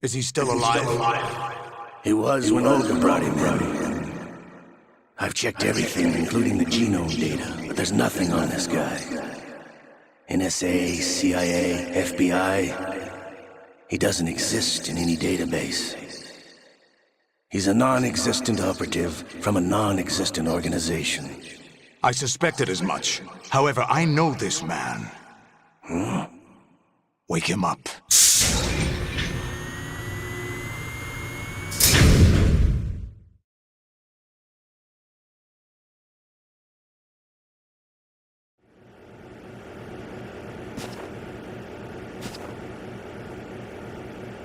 Is he still alive? He was when OLGA brought him in. I've checked everything, including the genome data, but there's nothing on this guy. NSA, CIA, FBI. He doesn't exist in any database. He's a non-existent operative from a non-existent organization. I suspected as much. However, I know this man. Wake him up.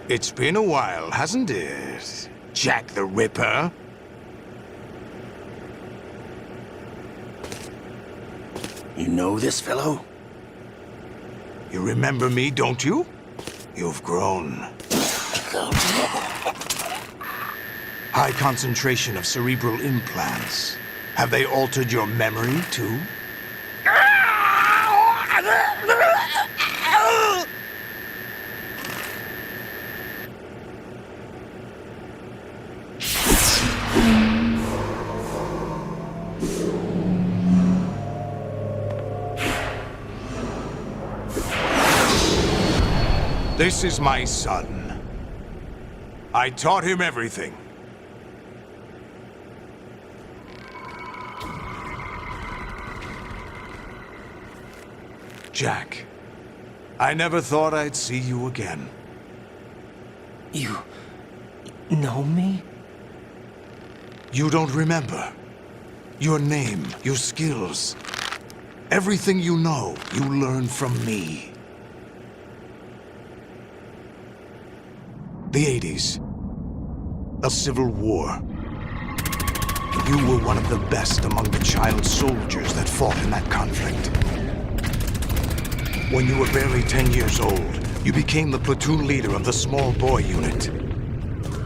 It's been a while, hasn't it, Jack the Ripper? You know this fellow? You remember me, don't you? You've grown. High concentration of cerebral implants. Have they altered your memory, too? This is my son. I taught him everything. Jack, I never thought I'd see you again. You know me? You don't remember. Your name, your skills. Everything you know, you learned from me. The 80s. A civil war. You were one of the best among the child soldiers that fought in that conflict. When you were barely 10 years old, you became the platoon leader of the small boy unit.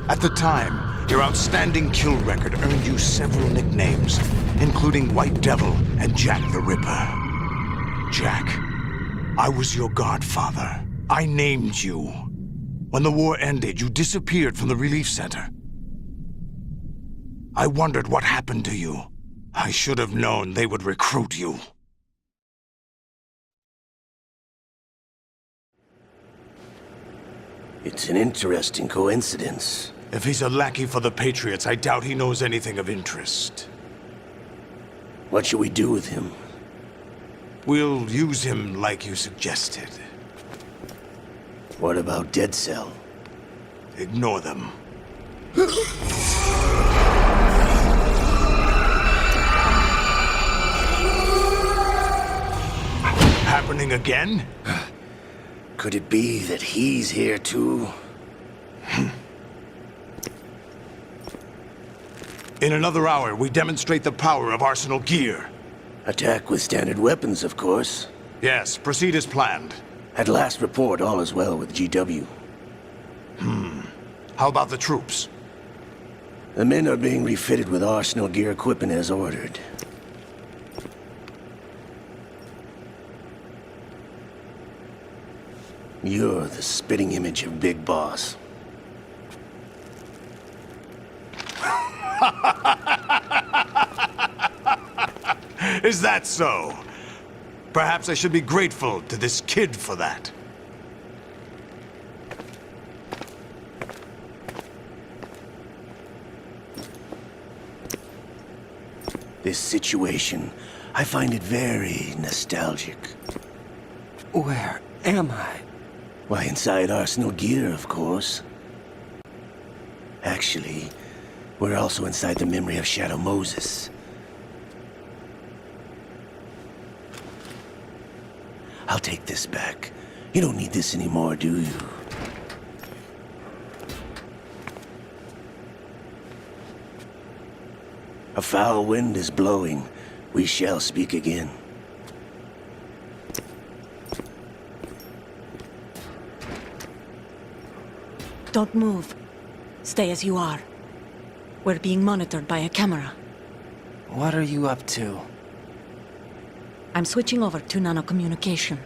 At the time, your outstanding kill record earned you several nicknames, including White Devil and Jack the Ripper. Jack, I was your godfather. I named you. When the war ended, you disappeared from the relief center. I wondered what happened to you. I should have known they would recruit you. It's an interesting coincidence. If he's a lackey for the Patriots, I doubt he knows anything of interest. What should we do with him? We'll use him like you suggested. What about Dead Cell? Ignore them. Happening again? Could it be that he's here too? In another hour, we demonstrate the power of Arsenal gear. Attack with standard weapons, of course. Yes, proceed as planned. At last report, all is well with GW. How about the troops? The men are being refitted with Arsenal gear equipment as ordered. You're the spitting image of Big Boss. Is that so? Perhaps I should be grateful to this kid for that. This situation, I find it very nostalgic. Where am I? Why, inside Arsenal gear, of course. Actually, we're also inside the memory of Shadow Moses. I'll take this back. You don't need this anymore, do you? A foul wind is blowing. We shall speak again. Don't move. Stay as you are. We're being monitored by a camera. What are you up to? I'm switching over to nanocommunication.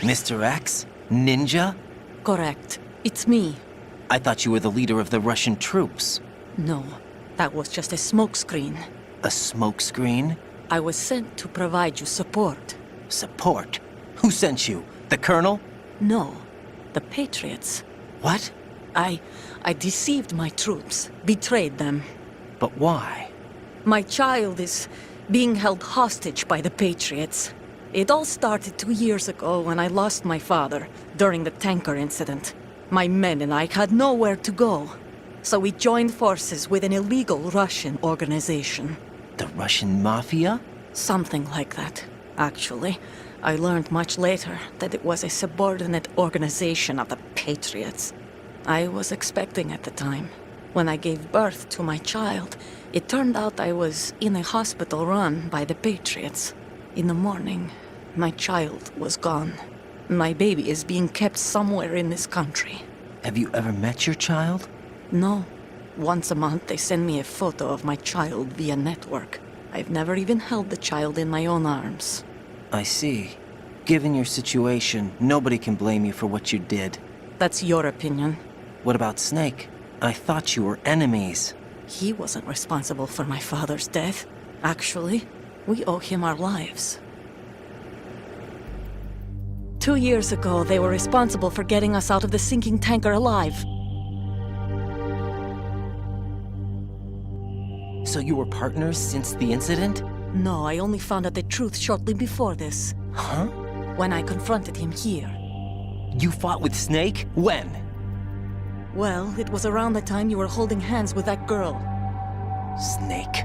Mr. X? Ninja? Correct. It's me. I thought you were the leader of the Russian troops. No, that was just a smokescreen. A smokescreen? I was sent to provide you support. Support? Who sent you? The Colonel? No, the Patriots. What? I deceived my troops, betrayed them. But why? My child is being held hostage by the Patriots. It all started 2 years ago when I lost my father during the tanker incident. My men and I had nowhere to go, so we joined forces with an illegal Russian organization. The Russian Mafia? Something like that, actually. I learned much later that it was a subordinate organization of the Patriots. I was expecting at the time. When I gave birth to my child, it turned out I was in a hospital run by the Patriots. In the morning, my child was gone. My baby is being kept somewhere in this country. Have you ever met your child? No. Once a month, they send me a photo of my child via network. I've never even held the child in my own arms. I see. Given your situation, nobody can blame you for what you did. That's your opinion. What about Snake? I thought you were enemies. He wasn't responsible for my father's death. Actually, we owe him our lives. 2 years ago, they were responsible for getting us out of the sinking tanker alive. So you were partners since the incident? No, I only found out the truth shortly before this. Huh? When I confronted him here. You fought with Snake? When? Well, it was around the time you were holding hands with that girl. Snake.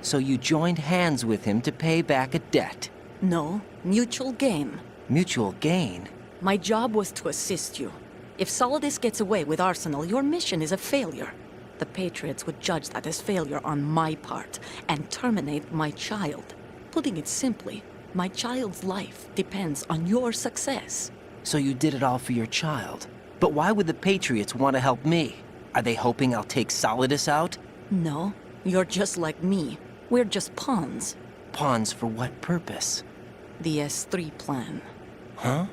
So you joined hands with him to pay back a debt? No, mutual gain. Mutual gain? My job was to assist you. If Solidus gets away with Arsenal, your mission is a failure. The Patriots would judge that as failure on my part and terminate my child. Putting it simply, my child's life depends on your success. So you did it all for your child. But why would the Patriots want to help me? Are they hoping I'll take Solidus out? No, you're just like me. We're just pawns. Pawns for what purpose? The S3 plan. Huh?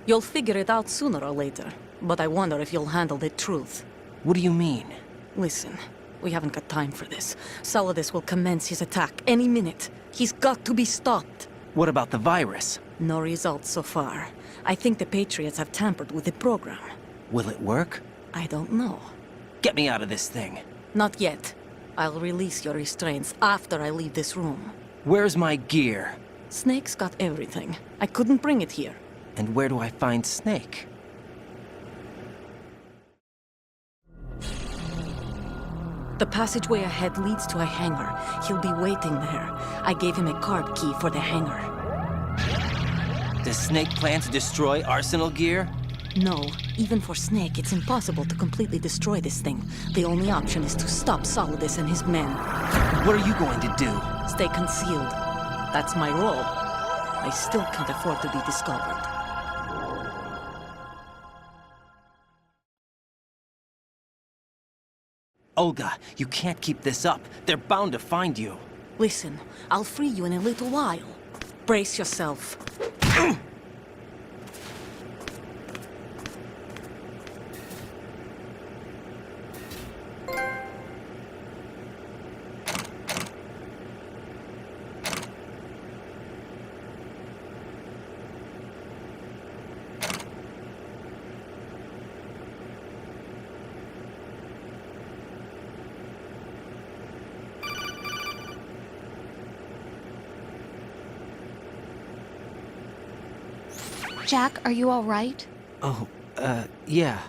You'll figure it out sooner or later, but I wonder if you'll handle the truth. What do you mean? Listen, we haven't got time for this. Solidus will commence his attack any minute. He's got to be stopped. What about the virus? No results so far. I think the Patriots have tampered with the program. Will it work? I don't know. Get me out of this thing. Not yet. I'll release your restraints after I leave this room. Where's my gear? Snake's got everything. I couldn't bring it here. And where do I find Snake? The passageway ahead leads to a hangar. He'll be waiting there. I gave him a card key for the hangar. Does Snake plan to destroy Arsenal gear? No, even for Snake, it's impossible to completely destroy this thing. The only option is to stop Solidus and his men. What are you going to do? Stay concealed. That's my role. I still can't afford to be discovered. Olga, you can't keep this up. They're bound to find you. Listen, I'll free you in a little while. Brace yourself. Jack, are you all right? Oh, yeah.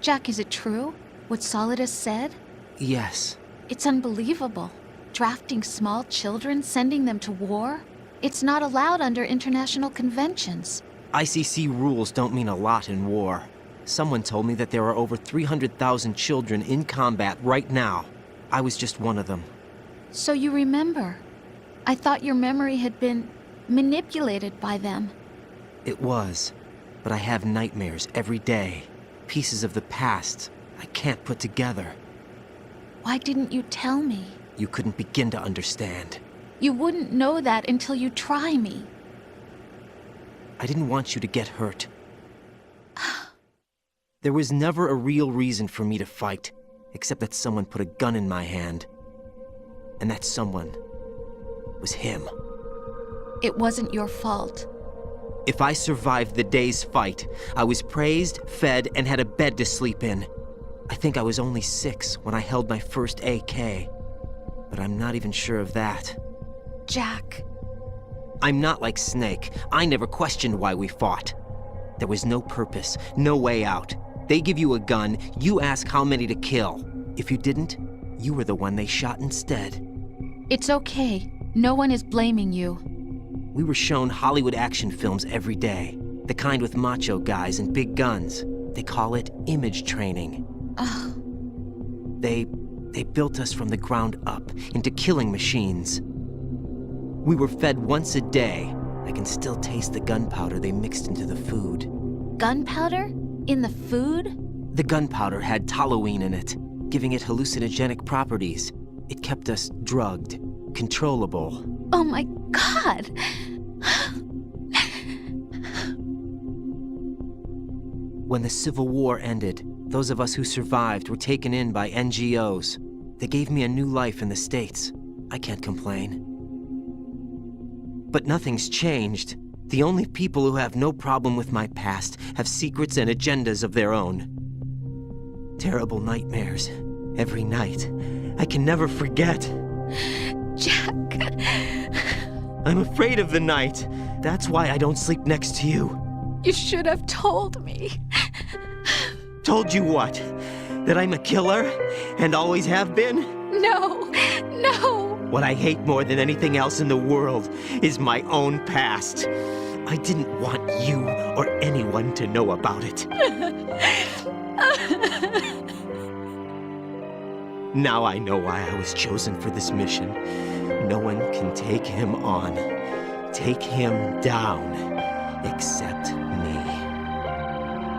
Jack, is it true? What Solidus said? Yes. It's unbelievable. Drafting small children, sending them to war? It's not allowed under international conventions. ICC rules don't mean a lot in war. Someone told me that there are over 300,000 children in combat right now. I was just one of them. So you remember. I thought your memory had been manipulated by them. It was, but I have nightmares every day. Pieces of the past I can't put together. Why didn't you tell me? You couldn't begin to understand. You wouldn't know that until you try me. I didn't want you to get hurt. There was never a real reason for me to fight, except that someone put a gun in my hand. And that someone was him. It wasn't your fault. If I survived the day's fight, I was praised, fed, and had a bed to sleep in. I think I was only 6 when I held my first AK. But I'm not even sure of that. Jack. I'm not like Snake. I never questioned why we fought. There was no purpose, no way out. They give you a gun, you ask how many to kill. If you didn't, you were the one they shot instead. It's okay. No one is blaming you. We were shown Hollywood action films every day. The kind with macho guys and big guns. They call it image training. Ugh. They built us from the ground up into killing machines. We were fed once a day. I can still taste the gunpowder they mixed into the food. Gunpowder? In the food? The gunpowder had toluene in it, giving it hallucinogenic properties. It kept us drugged, controllable. Oh my God! When the Civil War ended, those of us who survived were taken in by NGOs. They gave me a new life in the States. I can't complain. But nothing's changed. The only people who have no problem with my past have secrets and agendas of their own. Terrible nightmares. Every night. I can never forget. Jack. I'm afraid of the night. That's why I don't sleep next to you. You should have told me. Told you what? That I'm a killer? And always have been? No, no. What I hate more than anything else in the world is my own past. I didn't want you or anyone to know about it. Now I know why I was chosen for this mission. No one can take him on, take him down, except me.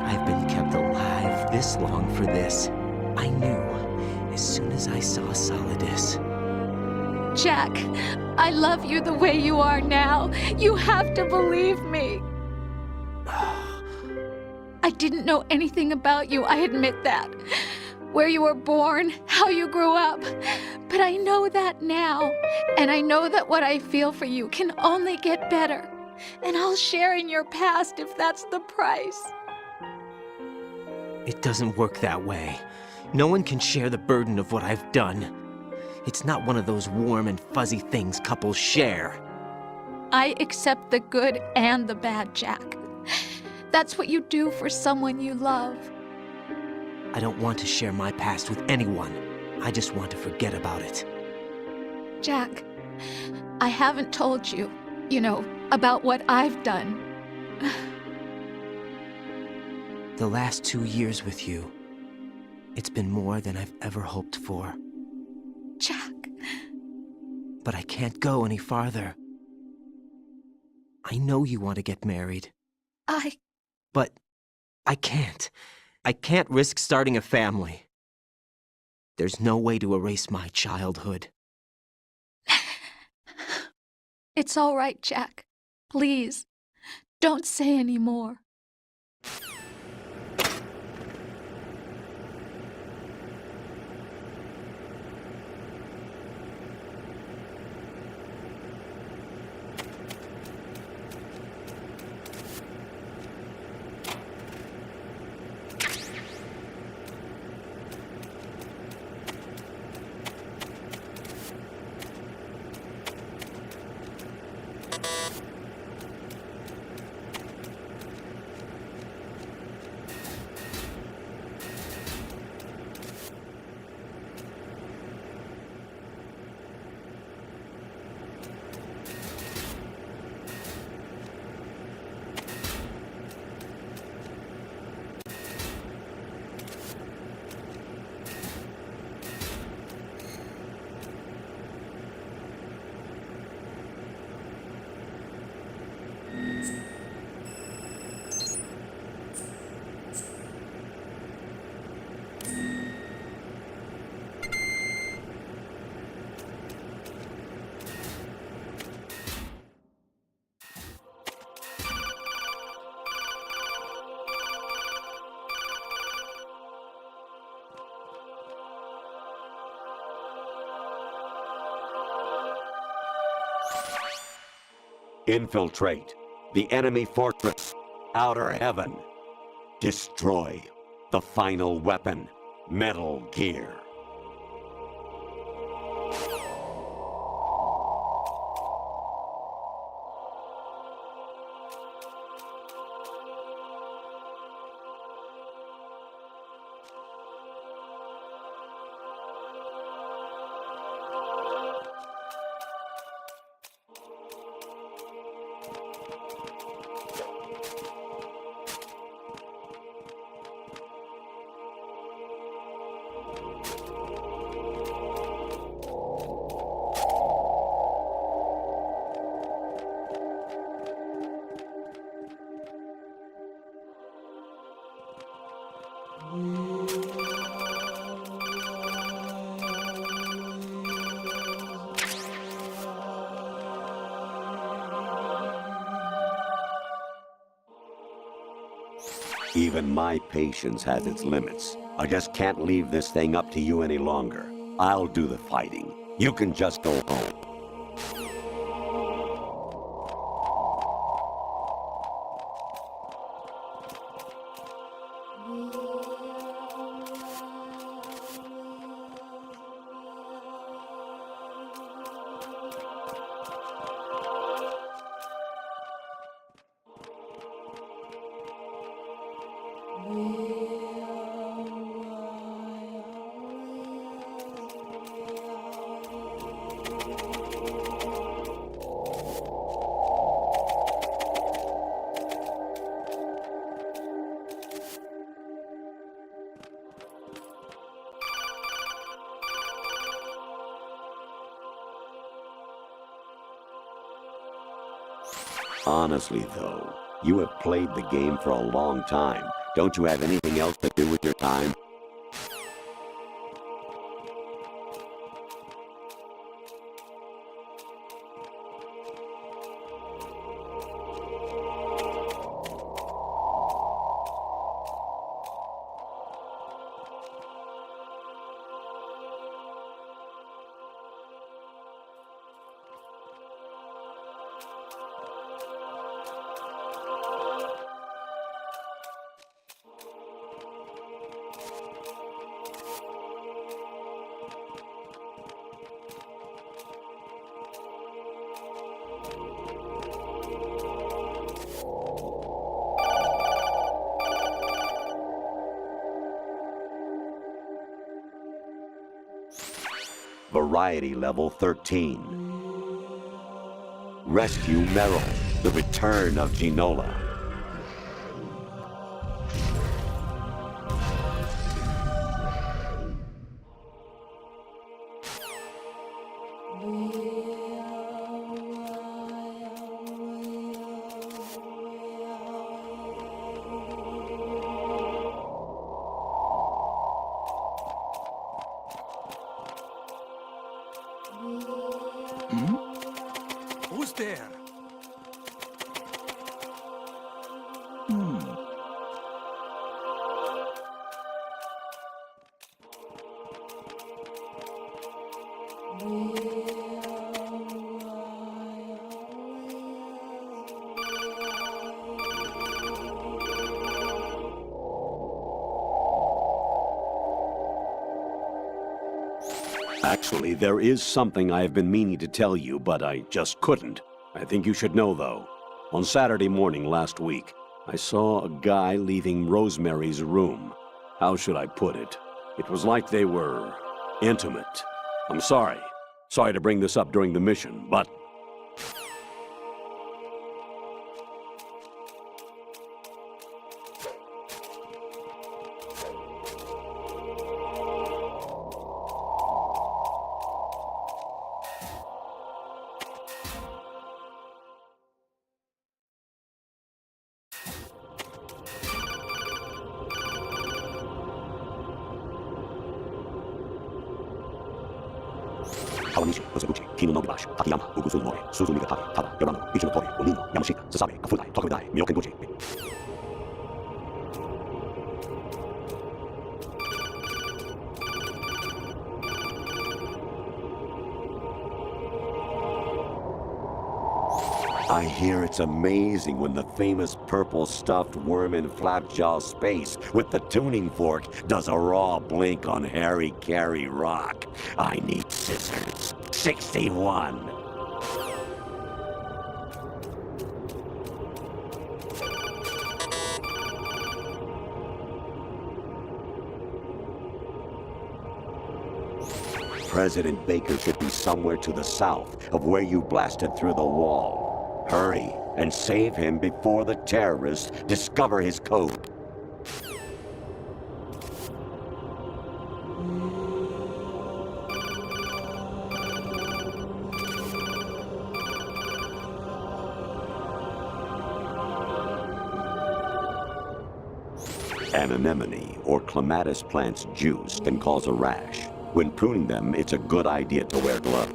I've been kept alive this long for this. I knew as soon as I saw Solidus. Jack, I love you the way you are now. You have to believe me. I didn't know anything about you, I admit that. Where you were born, how you grew up. But I know that now. And I know that what I feel for you can only get better. And I'll share in your past if that's the price. It doesn't work that way. No one can share the burden of what I've done. It's not one of those warm and fuzzy things couples share. I accept the good and the bad, Jack. That's what you do for someone you love. I don't want to share my past with anyone. I just want to forget about it. Jack, I haven't told you, about what I've done. The last 2 years with you, it's been more than I've ever hoped for. Jack. But I can't go any farther. I know you want to get married. But I can't. I can't risk starting a family. There's no way to erase my childhood. It's all right, Jack. Please, Don't say any more. Infiltrate the enemy fortress, Outer Heaven. Destroy the final weapon, Metal Gear. Even my patience has its limits. I just can't leave this thing up to you any longer. I'll do the fighting. You can just go home. Honestly, though, you have played the game for a long time. Don't you have anything else to do with your time? Variety level 13. Rescue Meryl, the return of Ginola. Who's there? Actually, there is something I have been meaning to tell you, but I just couldn't. I think you should know, though. On Saturday morning last week, I saw a guy leaving Rosemary's room. How should I put it? It was like they were intimate. I'm sorry. Sorry to bring this up during the mission, but... Kawanishi, Osabuchi, Kino no Gibashi, Takiyama, Ugusu Mori, Suzumiga Taki, Tada, Yorano, Ichi no Tori, Onino, Yamashita, Sasabe, Kafudai, Tokudai, Myokenbuchi. I hear it's amazing when the famous purple stuffed worm in Flapjaw space with the tuning fork does a raw blink on Harry Carey rock. I need scissors. 61. President Baker should be somewhere to the south of where you blasted through the wall. Hurry, and save him before the terrorists discover his code. An anemone or clematis plant's juice can cause a rash. When pruning them, it's a good idea to wear gloves.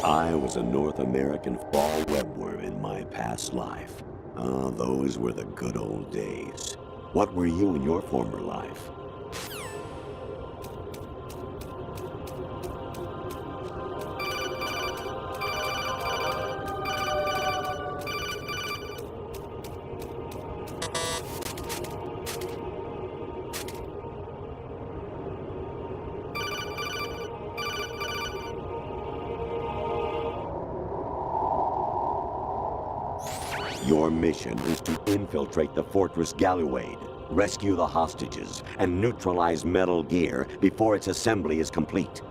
I was a North American fall webworm in my past life. Ah, those were the good old days. What were you in your former life? Your mission is to infiltrate the Fortress Galluade, rescue the hostages, and neutralize Metal Gear before its assembly is complete.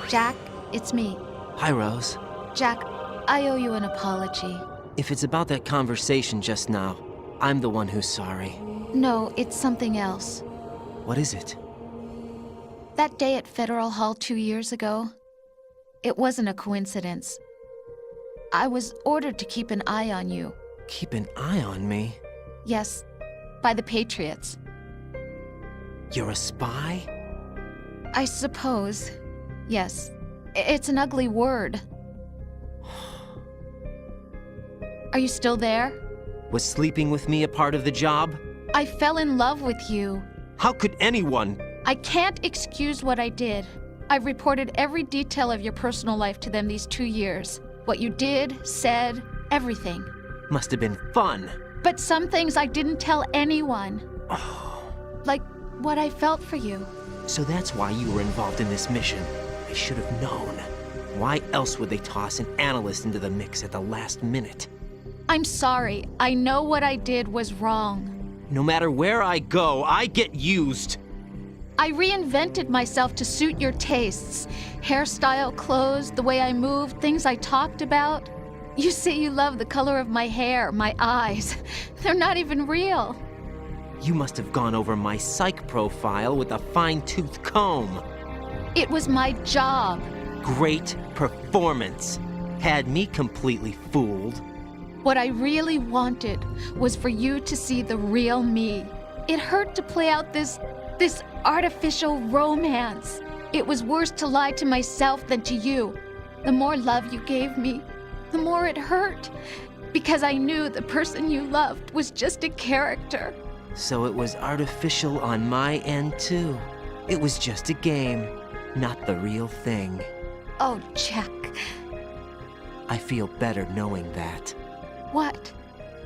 Jack, it's me. Hi, Rose. Jack, I owe you an apology. If it's about that conversation just now, I'm the one who's sorry. No, it's something else. What is it? That day at Federal Hall 2 years ago, it wasn't a coincidence. I was ordered to keep an eye on you. Keep an eye on me? Yes, by the Patriots. You're a spy? I suppose. Yes. It's an ugly word. Are you still there? Was sleeping with me a part of the job? I fell in love with you. How could anyone? I can't excuse what I did. I've reported every detail of your personal life to them these 2 years. What you did, said, everything. Must have been fun. But some things I didn't tell anyone. Like what I felt for you. So that's why you were involved in this mission. I should have known. Why else would they toss an analyst into the mix at the last minute? I'm sorry. I know what I did was wrong. No matter where I go, I get used. I reinvented myself to suit your tastes. Hairstyle, clothes, the way I moved, things I talked about. You say you love the color of my hair, my eyes. They're not even real. You must have gone over my psych profile with a fine-tooth comb. It was my job. Great performance. Had me completely fooled. What I really wanted was for you to see the real me. It hurt to play out this artificial romance. It was worse to lie to myself than to you. The more love you gave me, the more it hurt. Because I knew the person you loved was just a character. So it was artificial on my end, too. It was just a game, not the real thing. Oh, Jack. I feel better knowing that. What?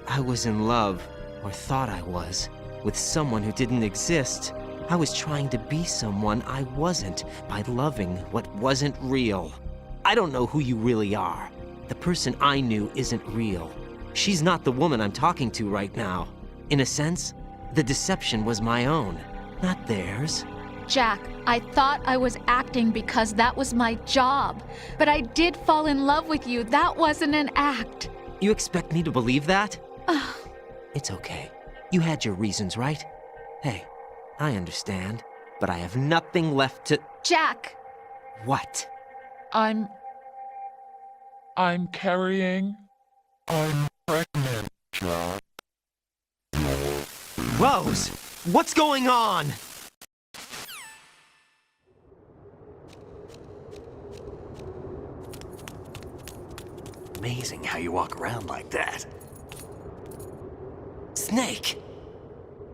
I was in love, or thought I was, with someone who didn't exist. I was trying to be someone I wasn't by loving what wasn't real. I don't know who you really are. The person I knew isn't real. She's not the woman I'm talking to right now. In a sense, the deception was my own, not theirs. Jack, I thought I was acting because that was my job. But I did fall in love with you. That wasn't an act. You expect me to believe that? It's okay. You had your reasons, right? Hey, I understand, but I have nothing left to... Jack! What? I'm carrying. I'm pregnant, Jack. Rose! What's going on? Amazing how you walk around like that. Snake!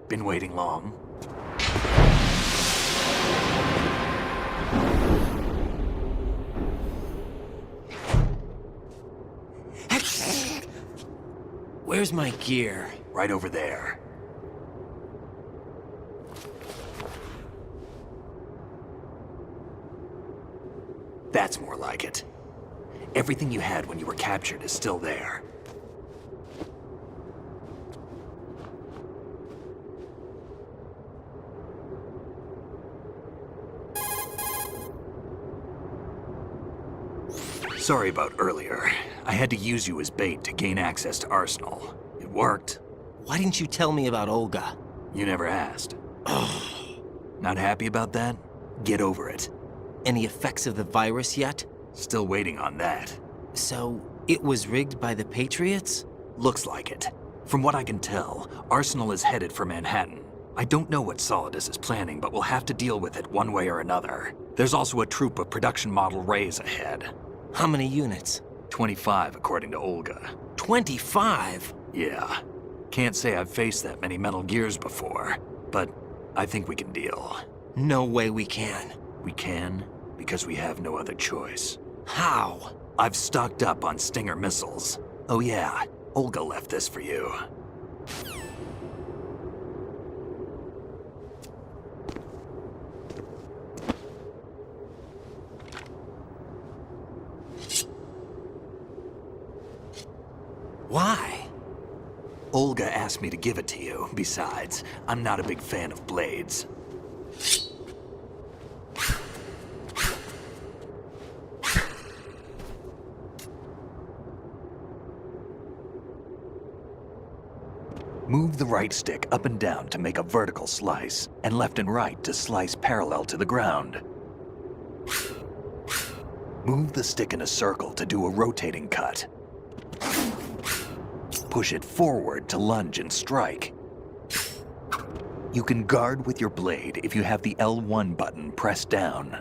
Been waiting long? Where's my gear? Right over there. That's more like it. Everything you had when you were captured is still there. Sorry about earlier. I had to use you as bait to gain access to Arsenal. It worked. Why didn't you tell me about Olga? You never asked. Not happy about that? Get over it. Any effects of the virus yet? Still waiting on that. So, it was rigged by the Patriots? Looks like it. From what I can tell, Arsenal is headed for Manhattan. I don't know what Solidus is planning, but we'll have to deal with it one way or another. There's also a troop of production model Rays ahead. How many units? 25, according to Olga. 25? Yeah. Can't say I've faced that many Metal Gears before, but I think we can deal. No way we can. We can, because we have no other choice. How? I've stocked up on Stinger missiles. Oh yeah, Olga left this for you. Why? Olga asked me to give it to you. Besides, I'm not a big fan of blades. Move the right stick up and down to make a vertical slice, and left and right to slice parallel to the ground. Move the stick in a circle to do a rotating cut. Push it forward to lunge and strike. You can guard with your blade if you have the L1 button pressed down.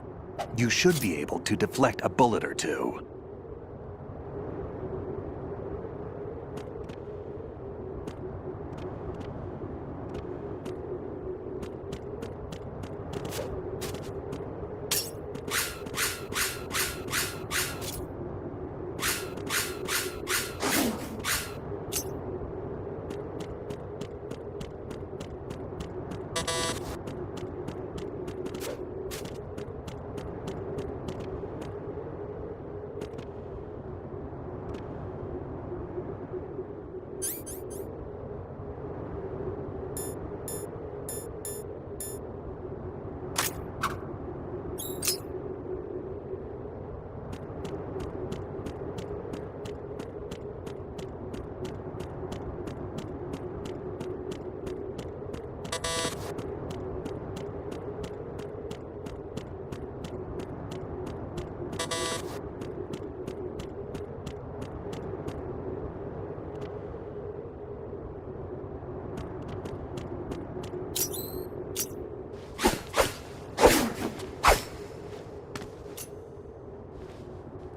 You should be able to deflect a bullet or two.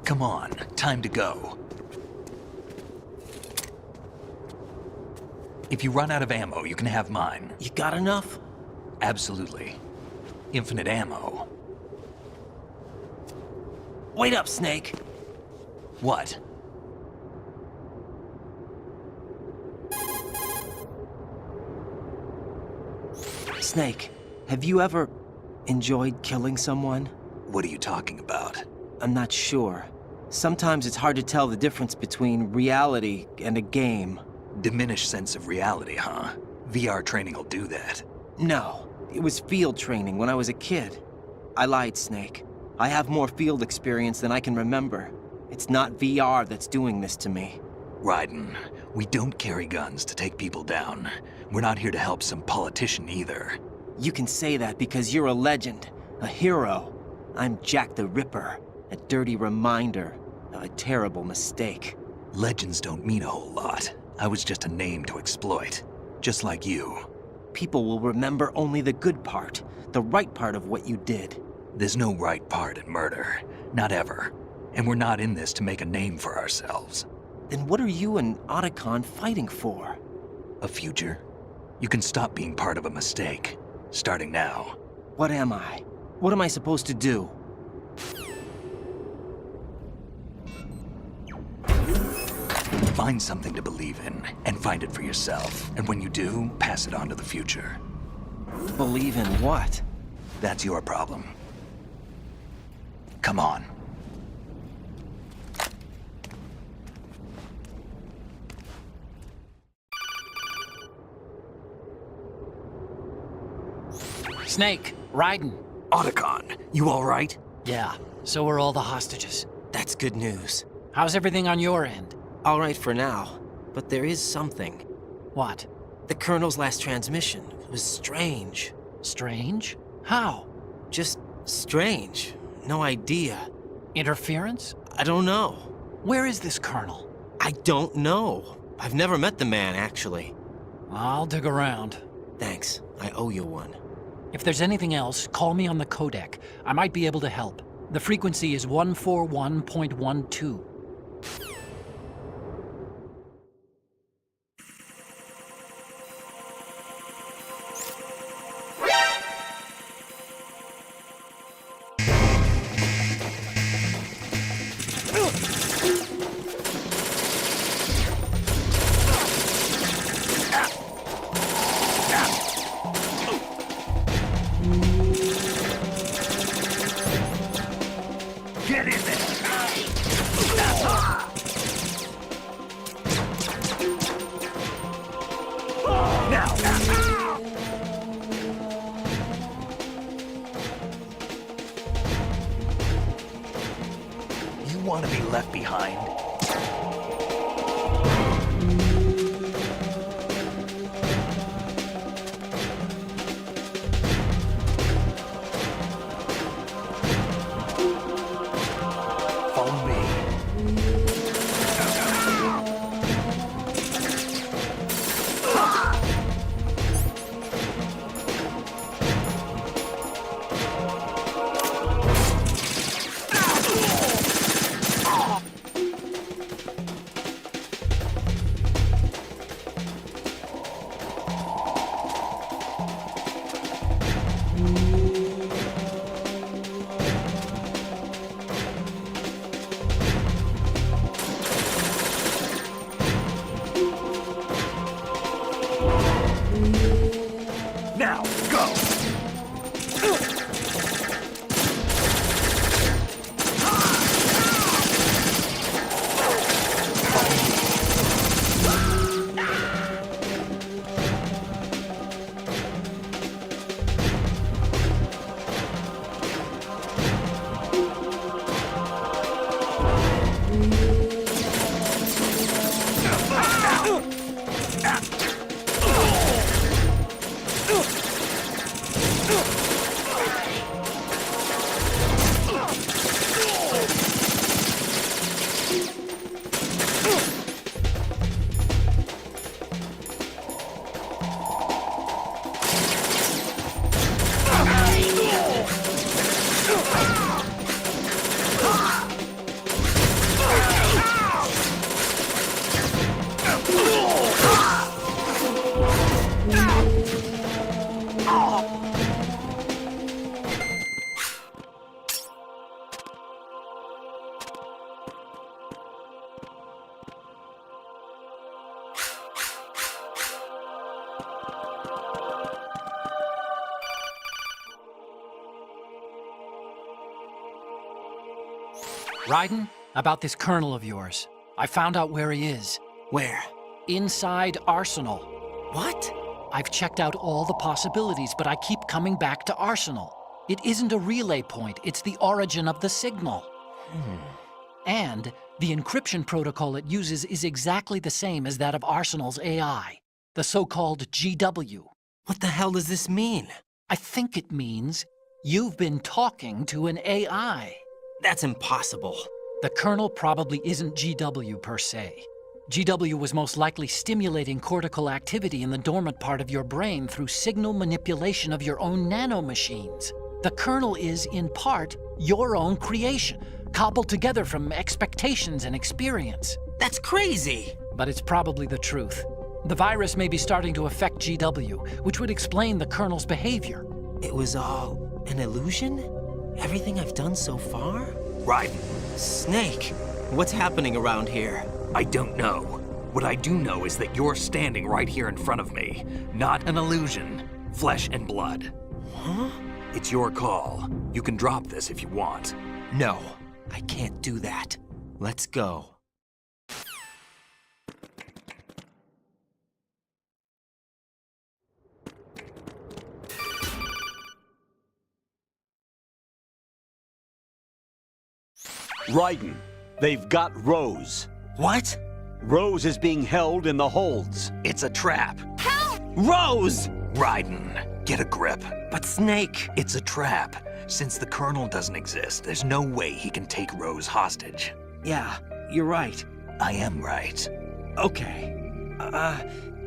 Come on, time to go. If you run out of ammo, you can have mine. You got enough? Absolutely. Infinite ammo. Wait up, Snake. What? Snake, have you ever enjoyed killing someone? What are you talking about? I'm not sure. Sometimes it's hard to tell the difference between reality and a game. Diminished sense of reality, huh? VR training will do that. No, it was field training when I was a kid. I lied, Snake. I have more field experience than I can remember. It's not VR that's doing this to me. Raiden, we don't carry guns to take people down. We're not here to help some politician either. You can say that because you're a legend, a hero. I'm Jack the Ripper, a dirty reminder of a terrible mistake. Legends don't mean a whole lot. I was just a name to exploit, just like you. People will remember only the good part, the right part of what you did. There's no right part in murder, not ever. And we're not in this to make a name for ourselves. Then what are you and Otacon fighting for? A future? You can stop being part of a mistake, starting now. What am I? What am I supposed to do? Find something to believe in, and find it for yourself. And when you do, pass it on to the future. Believe in what? That's your problem. Come on. Snake, Raiden. Otacon, you all right? Yeah, so are all the hostages. That's good news. How's everything on your end? All right for now, but there is something. What? The Colonel's last transmission was strange. Strange? How? Just strange. No idea. Interference? I don't know. Where is this Colonel? I don't know. I've never met the man, actually. I'll dig around. Thanks. I owe you one. If there's anything else, call me on the codec. I might be able to help. The frequency is 141.12. Get in there! You want to be left behind? Follow me. Raiden, about this colonel of yours. I found out where he is. Where? Inside Arsenal. What? I've checked out all the possibilities, but I keep coming back to Arsenal. It isn't a relay point, it's the origin of the signal. And the encryption protocol it uses is exactly the same as that of Arsenal's AI, the so-called GW. What the hell does this mean? I think it means you've been talking to an AI. That's impossible. The kernel probably isn't GW per se. GW was most likely stimulating cortical activity in the dormant part of your brain through signal manipulation of your own nanomachines. The kernel is, in part, your own creation, cobbled together from expectations and experience. That's crazy! But it's probably the truth. The virus may be starting to affect GW, which would explain the kernel's behavior. It was all an illusion? Everything I've done so far? Raiden, Snake, what's happening around here? I don't know. What I do know is that you're standing right here in front of me. Not an illusion. Flesh and blood. Huh? It's your call. You can drop this if you want. No, I can't do that. Let's go. Raiden, they've got Rose. What? Rose is being held in the holds. It's a trap. Rose! Raiden, get a grip. But Snake... It's a trap. Since the Colonel doesn't exist, there's no way he can take Rose hostage. Yeah, you're right. I am right. Okay.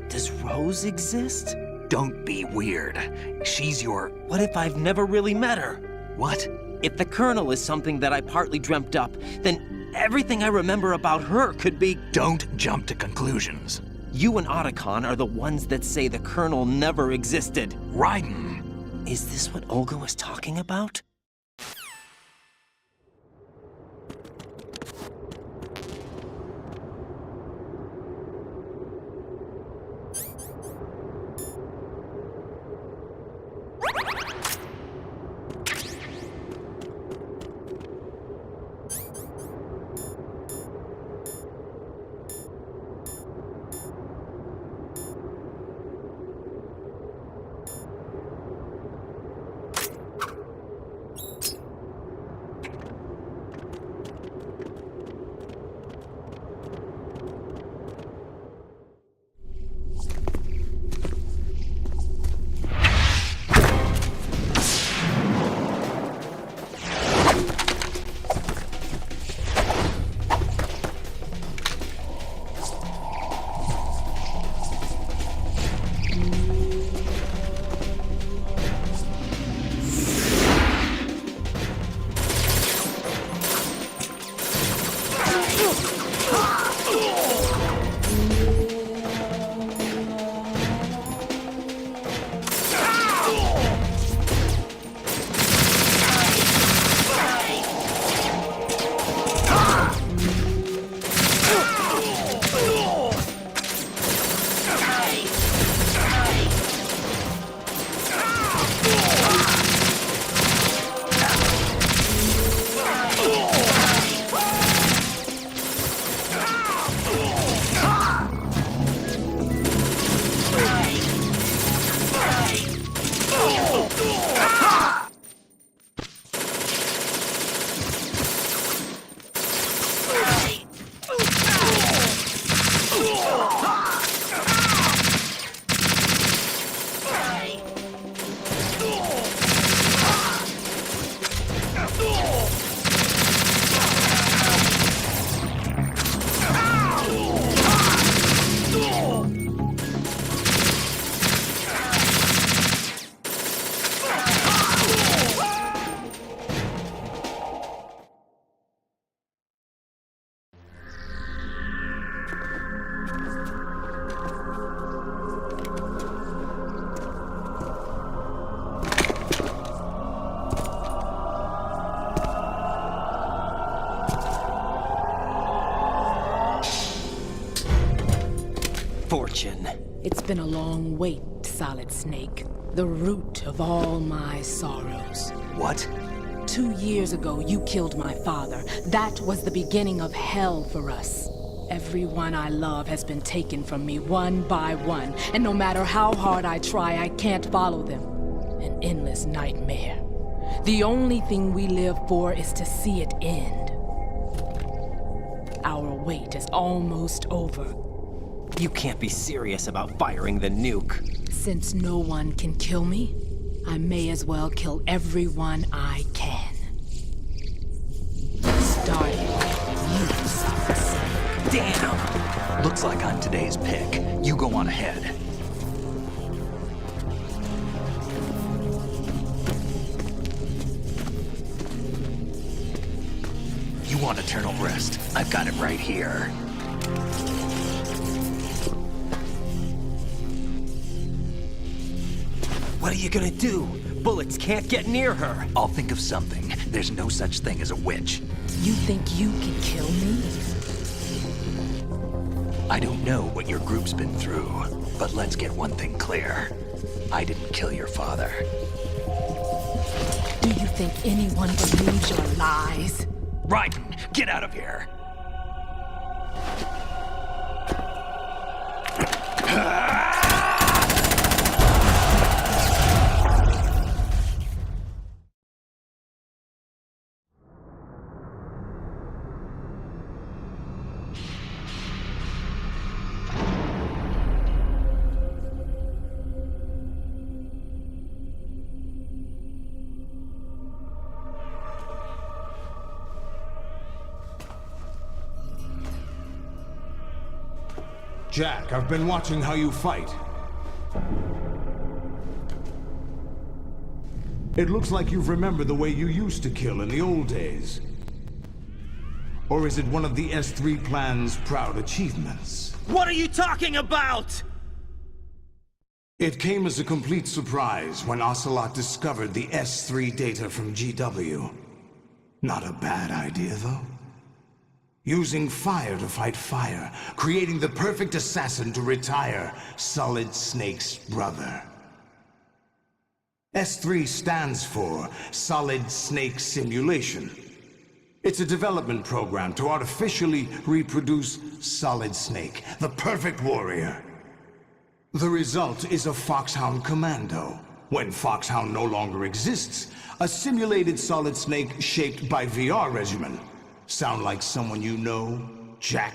Does Rose exist? Don't be weird. She's your... What if I've never really met her? What? If the Colonel is something that I partly dreamt up, then everything I remember about her could be... Don't jump to conclusions. You and Otacon are the ones that say the Colonel never existed. Raiden! Is this what Olga was talking about? Fortune. It's been a long wait, Solid Snake. The root of all my sorrows. What? 2 years ago, you killed my father. That was the beginning of hell for us. Everyone I love has been taken from me one by one, and no matter how hard I try, I can't follow them. An endless nightmare. The only thing we live for is to see it end. Our wait is almost over. You can't be serious about firing the nuke. Since no one can kill me, I may as well kill everyone I can. Starting with you, Solid Snake. Damn! Looks like I'm today's pick. You go on ahead. You want eternal rest? I've got it right here. What are you gonna do? Bullets can't get near her. I'll think of something. There's no such thing as a witch. You think you can kill me? I don't know what your group's been through, but let's get one thing clear. I didn't kill your father. Do you think anyone believes your lies? Raiden, get out of here! Jack, I've been watching how you fight. It looks like you've remembered the way you used to kill in the old days. Or is it one of the S3 plan's proud achievements? What are you talking about? It came as a complete surprise when OCELOT discovered the S3 data from GW. Not a bad idea, though. Using fire to fight fire, creating the perfect assassin to retire Solid Snake's brother. S3 stands for Solid Snake Simulation. It's a development program to artificially reproduce Solid Snake, the perfect warrior. The result is a Foxhound Commando. When Foxhound no longer exists, a simulated Solid Snake shaped by VR regimen. Sound like someone you know, Jack?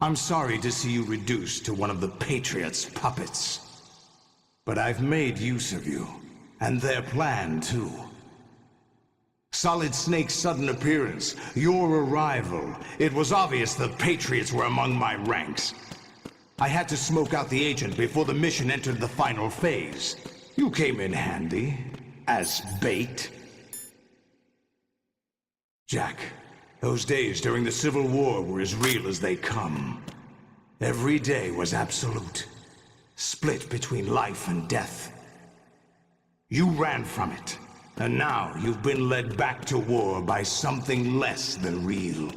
I'm sorry to see you reduced to one of the Patriots' puppets. But I've made use of you, and their plan too. Solid Snake's sudden appearance, your arrival, it was obvious the Patriots were among my ranks. I had to smoke out the agent before the mission entered the final phase. You came in handy, as bait. Jack, those days during the Civil War were as real as they come. Every day was absolute, split between life and death. You ran from it, and now you've been led back to war by something less than real.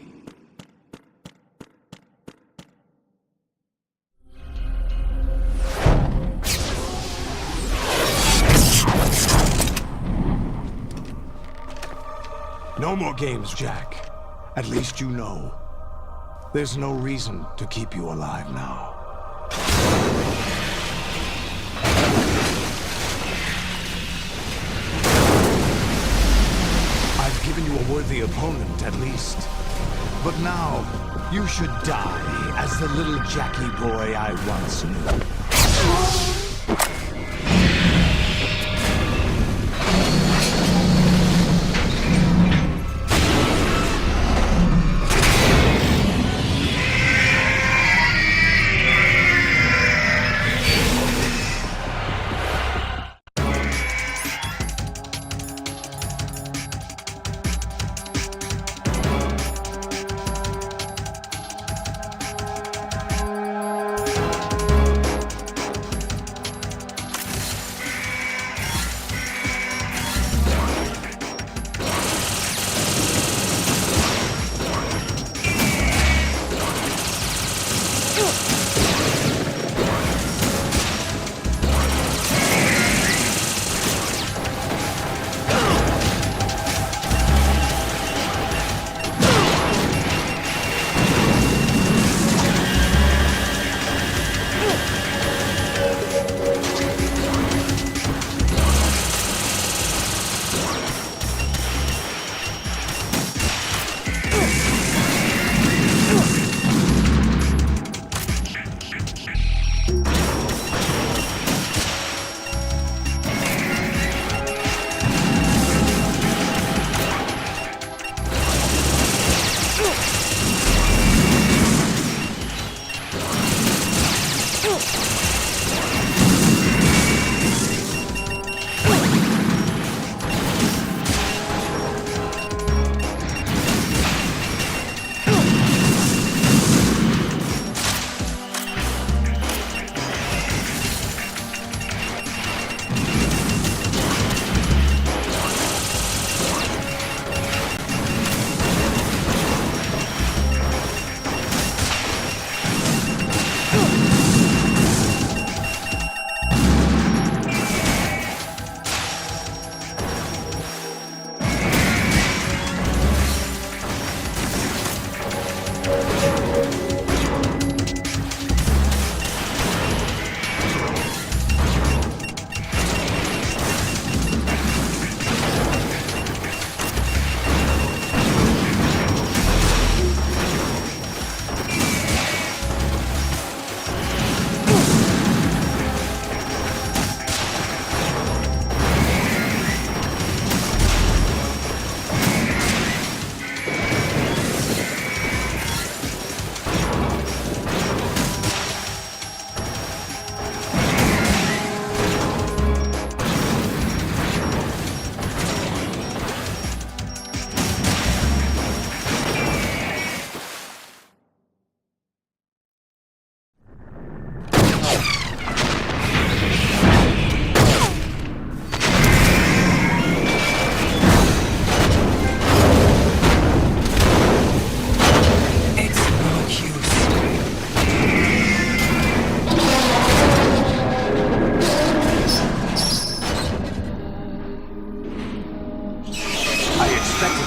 No more games, Jack. At least you know. There's no reason to keep you alive now. I've given you a worthy opponent, at least. But now, you should die as the little Jackie boy I once knew.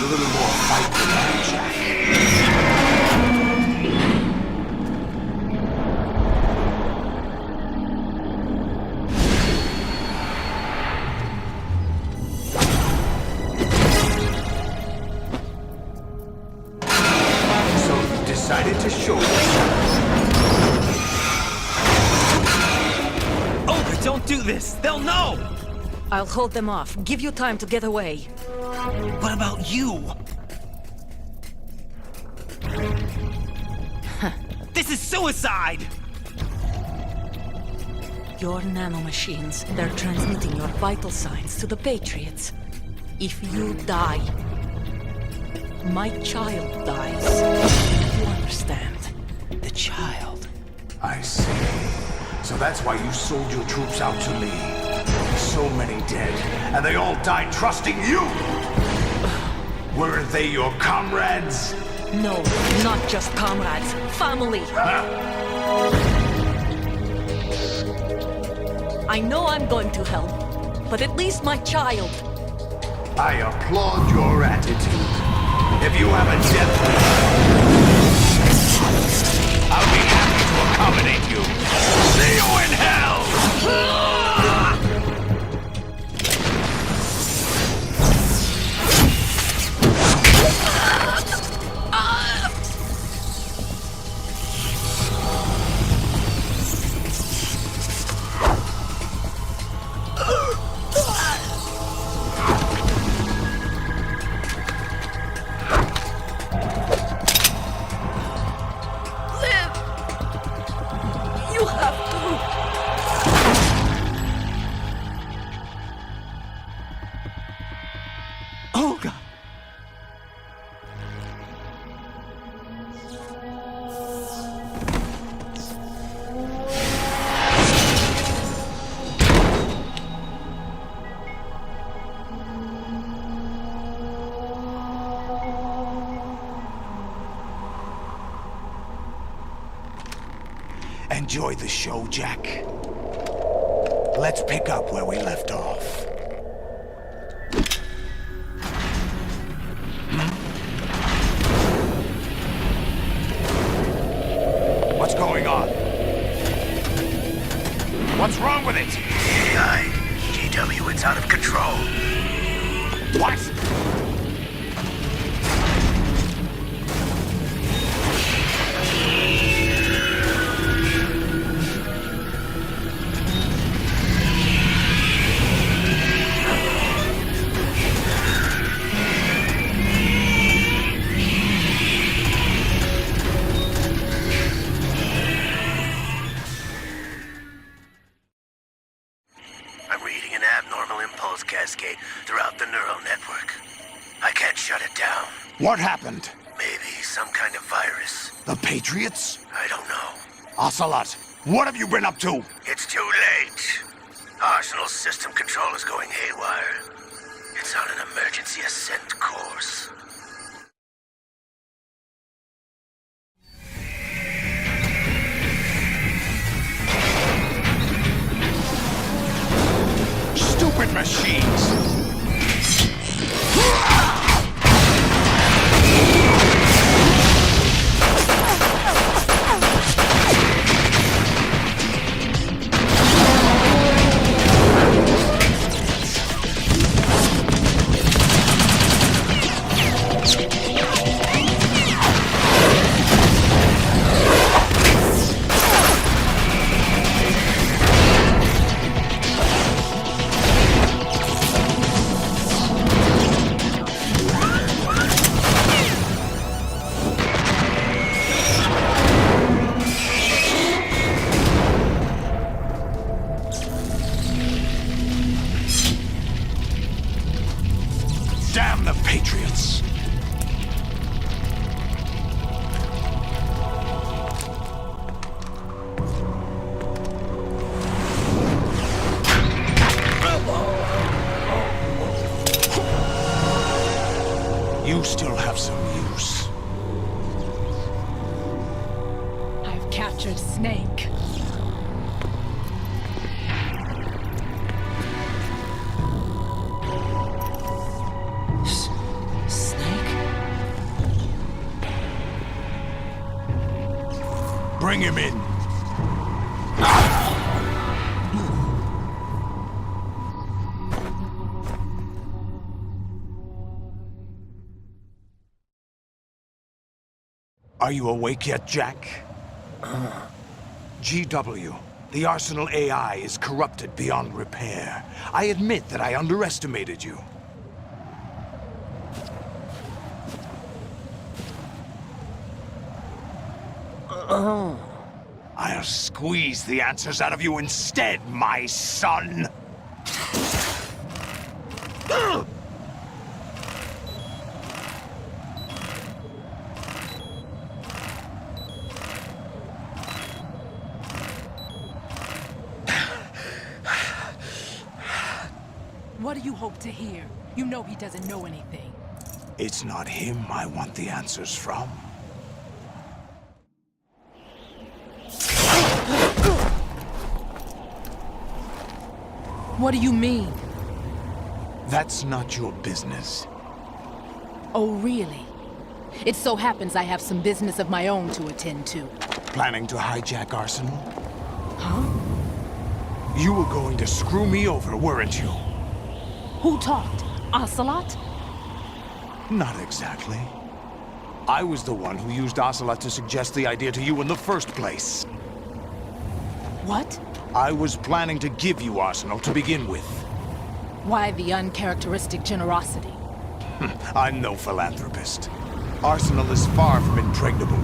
a little more fight than that, Jack. So you decided to show yourself. Olga, don't do this! They'll know! I'll hold them off. Give you time to get away. What about you? This is suicide! Your nanomachines, they're transmitting your vital signs to the Patriots. If you die, my child dies. You understand? The child. I see. So that's why you sold your troops out to me. So many dead, and they all died trusting you! Weren't they your comrades? No, not just comrades. Family. I know I'm going to hell, but at least my child. I applaud your attitude. If you have a death wish, I'll be happy to accommodate you. See you in hell! Olga! Enjoy the show, Jack. Let's pick up where we left off. What's going on? What's wrong with it? AI, GW, it's out of control. What? I'm reading an abnormal impulse cascade throughout the neural network. I can't shut it down. What happened? Maybe some kind of virus. The Patriots? I don't know. OCELOT, what have you been up to? It's too late. Arsenal's system control is going haywire. It's on an emergency ascent course. Stupid machines! Damn the Patriots! You still have some use. I've captured Snake. Snake? Bring him in. Are you awake yet, Jack? GW, the Arsenal AI is corrupted beyond repair. I admit that I underestimated you. I'll squeeze the answers out of you instead, my son! What do you hope to hear? You know he doesn't know anything. It's not him I want the answers from. What do you mean? That's not your business. Oh, really? It so happens I have some business of my own to attend to. Planning to hijack Arsenal? Huh? You were going to screw me over, weren't you? Who talked? Ocelot? Not exactly. I was the one who used OCELOT to suggest the idea to you in the first place. What? I was planning to give you Arsenal to begin with. Why the uncharacteristic generosity? I'm no philanthropist. Arsenal is far from impregnable.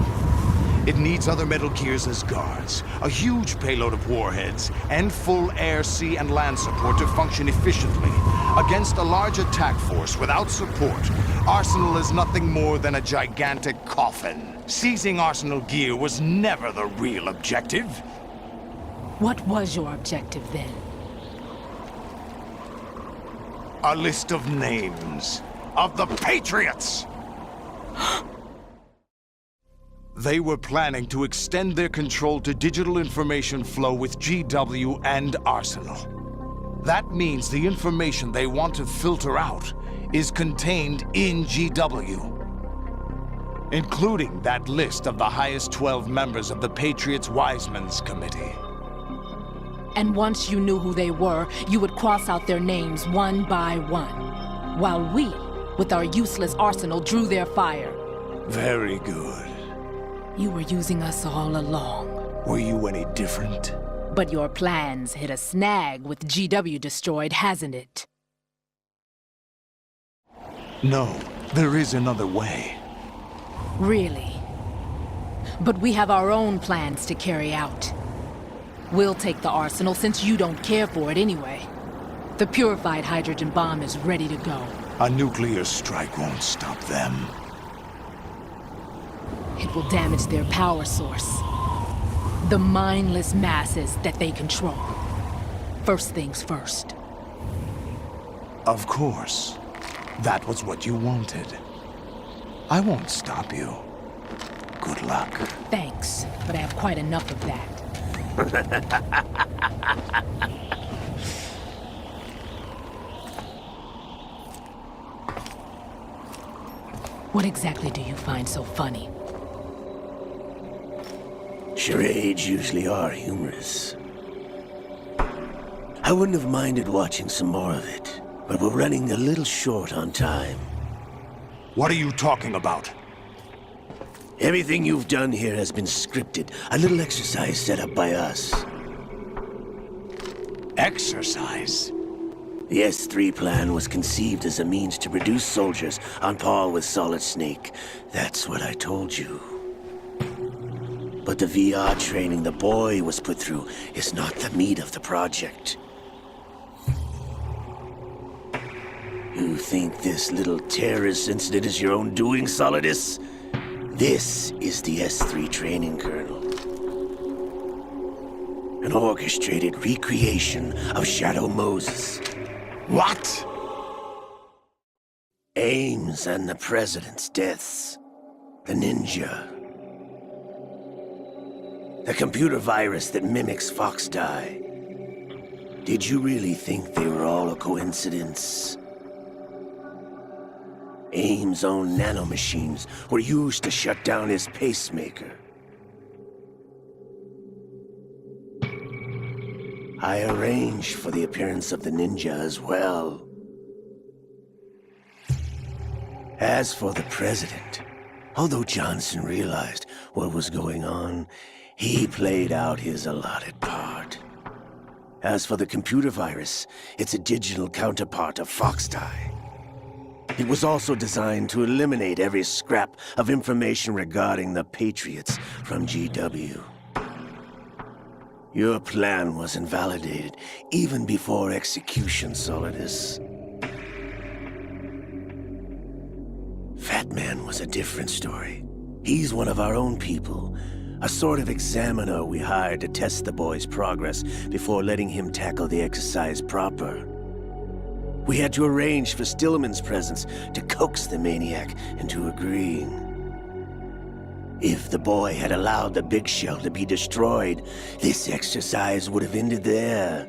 It needs other Metal Gears as guards, a huge payload of warheads, and full air, sea, and land support to function efficiently. Against a large attack force without support, Arsenal is nothing more than a gigantic coffin. Seizing Arsenal gear was never the real objective. What was your objective then? A list of names of the Patriots! They were planning to extend their control to digital information flow with GW and Arsenal. That means the information they want to filter out is contained in GW, including that list of the highest 12 members of the Patriots Wiseman's Committee. And once you knew who they were, you would cross out their names one by one, while we, with our useless arsenal, drew their fire. Very good. You were using us all along. Were you any different? But your plans hit a snag with GW destroyed, hasn't it? No, there is another way. Really? But we have our own plans to carry out. We'll take the arsenal since you don't care for it anyway. The purified hydrogen bomb is ready to go. A nuclear strike won't stop them. It will damage their power source. The mindless masses that they control. First things first. Of course. That was what you wanted. I won't stop you. Good luck. Thanks, but I have quite enough of that. What exactly do you find so funny? Charades usually are humorous. I wouldn't have minded watching some more of it, but we're running a little short on time. What are you talking about? Everything you've done here has been scripted. A little exercise set up by us. Exercise? The S3 plan was conceived as a means to produce soldiers on par with Solid Snake. That's what I told you. But the VR training the boy was put through is not the meat of the project. You think this little terrorist incident is your own doing, Solidus? This is the S3 training kernel. An orchestrated recreation of Shadow Moses. What? Ames and the President's deaths. The ninja. The computer virus that mimics Foxdie. Did you really think they were all a coincidence? Ames' own nanomachines were used to shut down his pacemaker. I arranged for the appearance of the ninja as well. As for the president, although Johnson realized what was going on, he played out his allotted part. As for the computer virus, it's a digital counterpart of Foxtie. It was also designed to eliminate every scrap of information regarding the Patriots from GW. Your plan was invalidated even before execution, Solidus. Fat Man was a different story. He's one of our own people, a sort of examiner we hired to test the boy's progress before letting him tackle the exercise proper. We had to arrange for Stillman's presence to coax the maniac into agreeing. If the boy had allowed the big shell to be destroyed, this exercise would have ended there.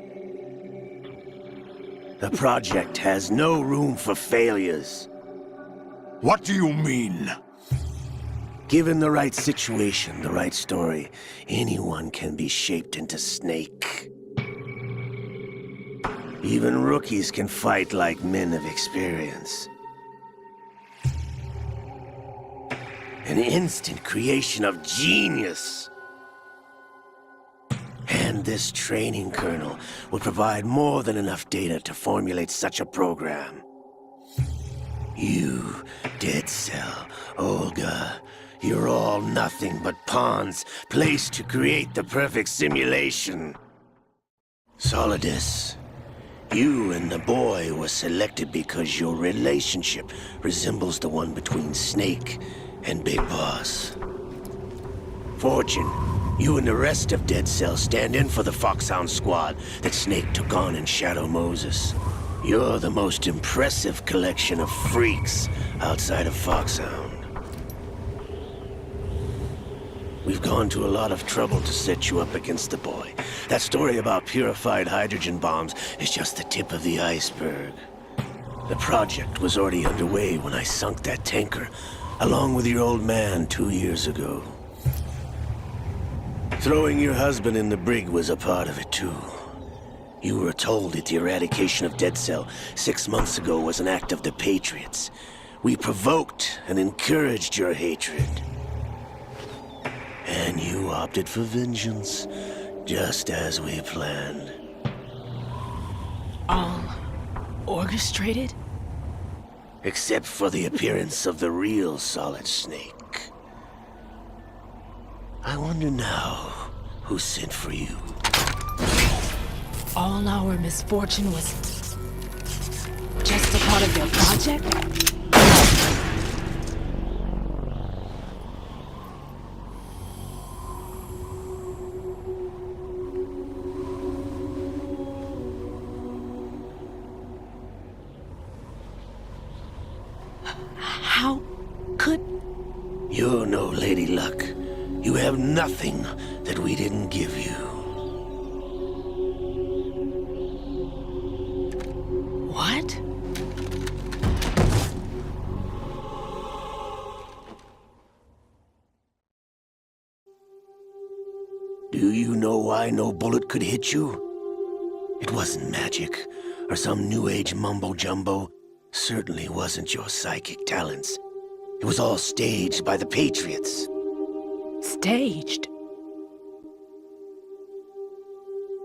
The project has no room for failures. What do you mean? Given the right situation, the right story, anyone can be shaped into Snake. Even rookies can fight like men of experience. An instant creation of genius. And this training kernel will provide more than enough data to formulate such a program. You, Dead Cell, Olga, you're all nothing but pawns placed to create the perfect simulation. Solidus, you and the boy were selected because your relationship resembles the one between Snake and Big Boss. Fortune, you and the rest of Dead Cell stand in for the Foxhound squad that Snake took on in Shadow Moses. You're the most impressive collection of freaks outside of Foxhound. We've gone to a lot of trouble to set you up against the boy. That story about purified hydrogen bombs is just the tip of the iceberg. The project was already underway when I sunk that tanker, along with your old man 2 years ago. Throwing your husband in the brig was a part of it too. You were told that the eradication of Dead Cell 6 months ago was an act of the Patriots. We provoked and encouraged your hatred. And you opted for vengeance, just as we planned. All orchestrated? Except for the appearance of the real Solid Snake. I wonder now who sent for you. All our misfortune was just a part of their project? How could... You're no Lady Luck. You have nothing that we didn't give you. What? Do you know why no bullet could hit you? It wasn't magic, or some new age mumbo-jumbo. Certainly wasn't your psychic talents. It was all staged by the Patriots. Staged?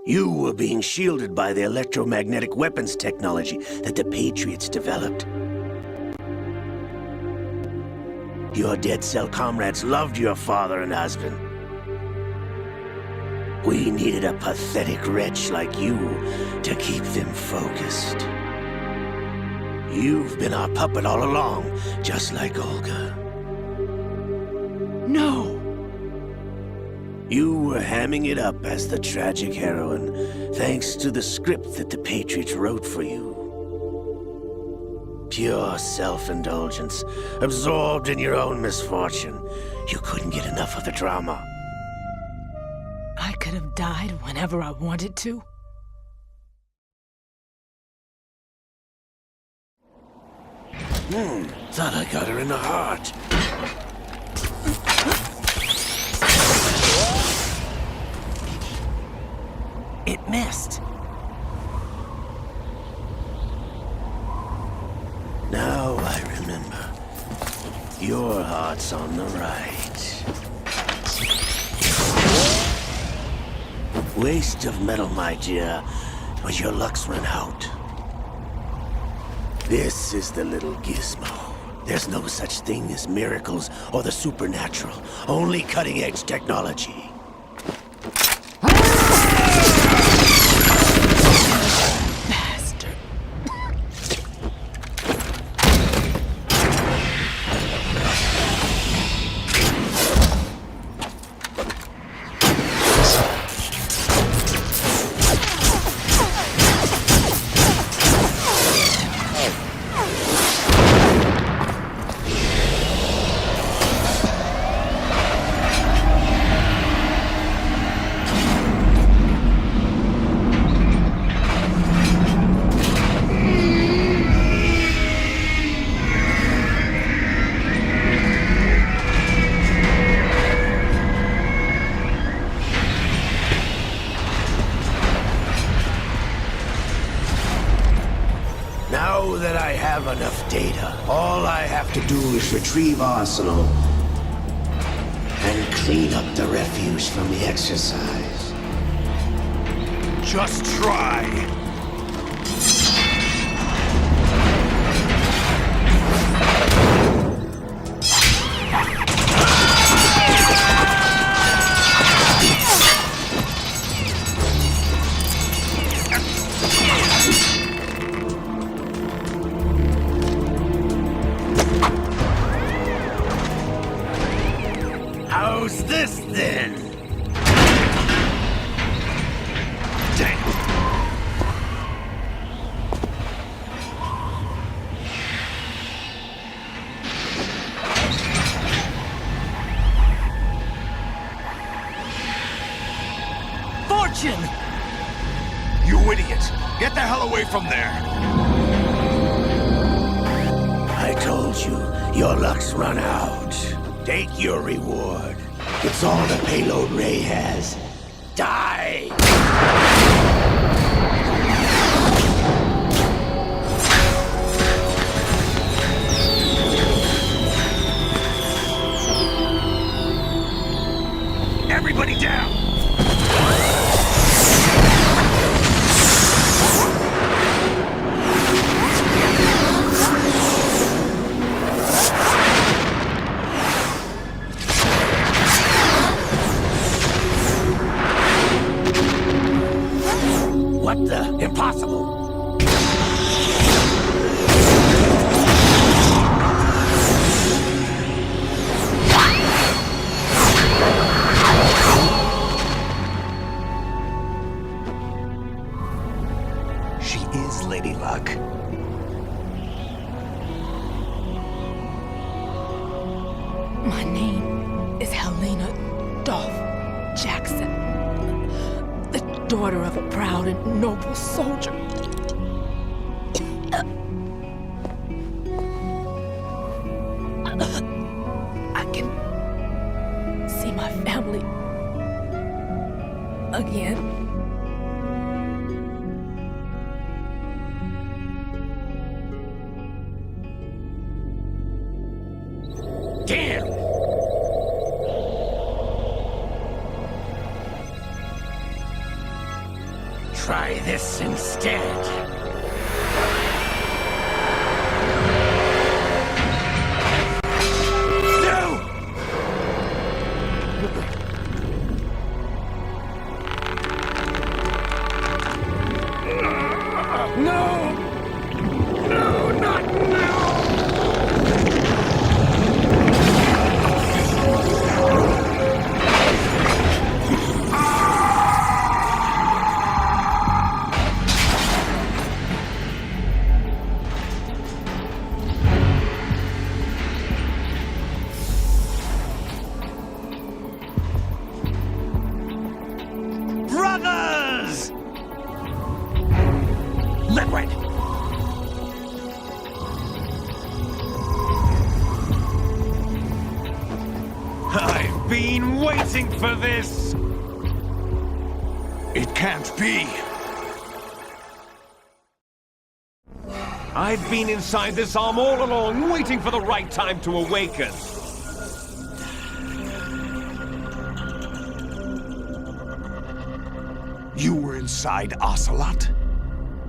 You were being shielded by the electromagnetic weapons technology that the Patriots developed. Your Dead Cell comrades loved your father and husband. We needed a pathetic wretch like you to keep them focused. You've been our puppet all along, just like Olga. No! You were hamming it up as the tragic heroine, thanks to the script that the Patriots wrote for you. Pure self-indulgence, absorbed in your own misfortune. You couldn't get enough of the drama. I could have died whenever I wanted to. Thought I got her in the heart. It missed. Now I remember. Your heart's on the right. Waste of metal, my dear, but your luck's run out. This is the little gizmo. There's no such thing as miracles or the supernatural, only cutting-edge technology. Bastard. Now that I have enough data, all I have to do is retrieve OCELOT and clean up the refuse from the exercise. Just try. How's this then? Dang. Fortune! You idiot! Get the hell away from there! I told you, your luck's run out. Take your reward. It's all the payload Ray has. Die! Everybody down! What the? Impossible! She is Lady Luck. My name is Helena Dolph Jackson, the daughter of a proud and noble soldier. I can see my family again. Damn! Try this instead. No! No, not now! Brothers! Liquid! I've been waiting for this! It can't be! I've been inside this arm all along, waiting for the right time to awaken. You were inside OCELOT?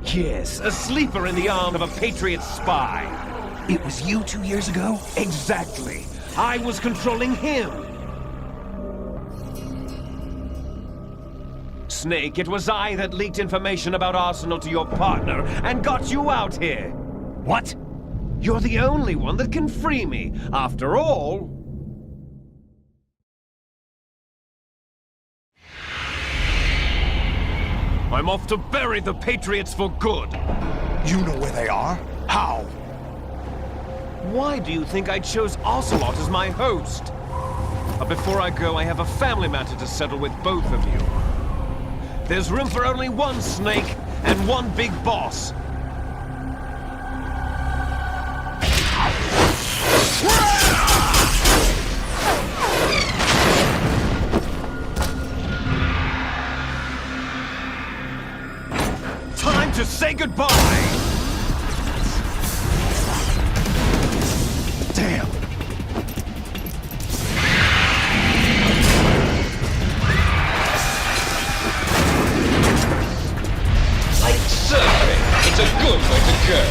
Yes, a sleeper in the arm of a Patriot spy. It was you 2 years ago? Exactly. I was controlling him. Snake, it was I that leaked information about Arsenal to your partner and got you out here. What? You're the only one that can free me. After all... I'm off to bury the Patriots for good. You know where they are? How? Why do you think I chose Ocelot as my host? But before I go, I have a family matter to settle with both of you. There's room for only one Snake and one big boss. Time to say goodbye! Damn! Like surfing, it's a good way to go.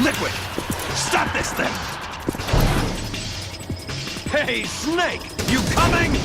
Liquid! Stop this thing! Hey, Snake! You coming?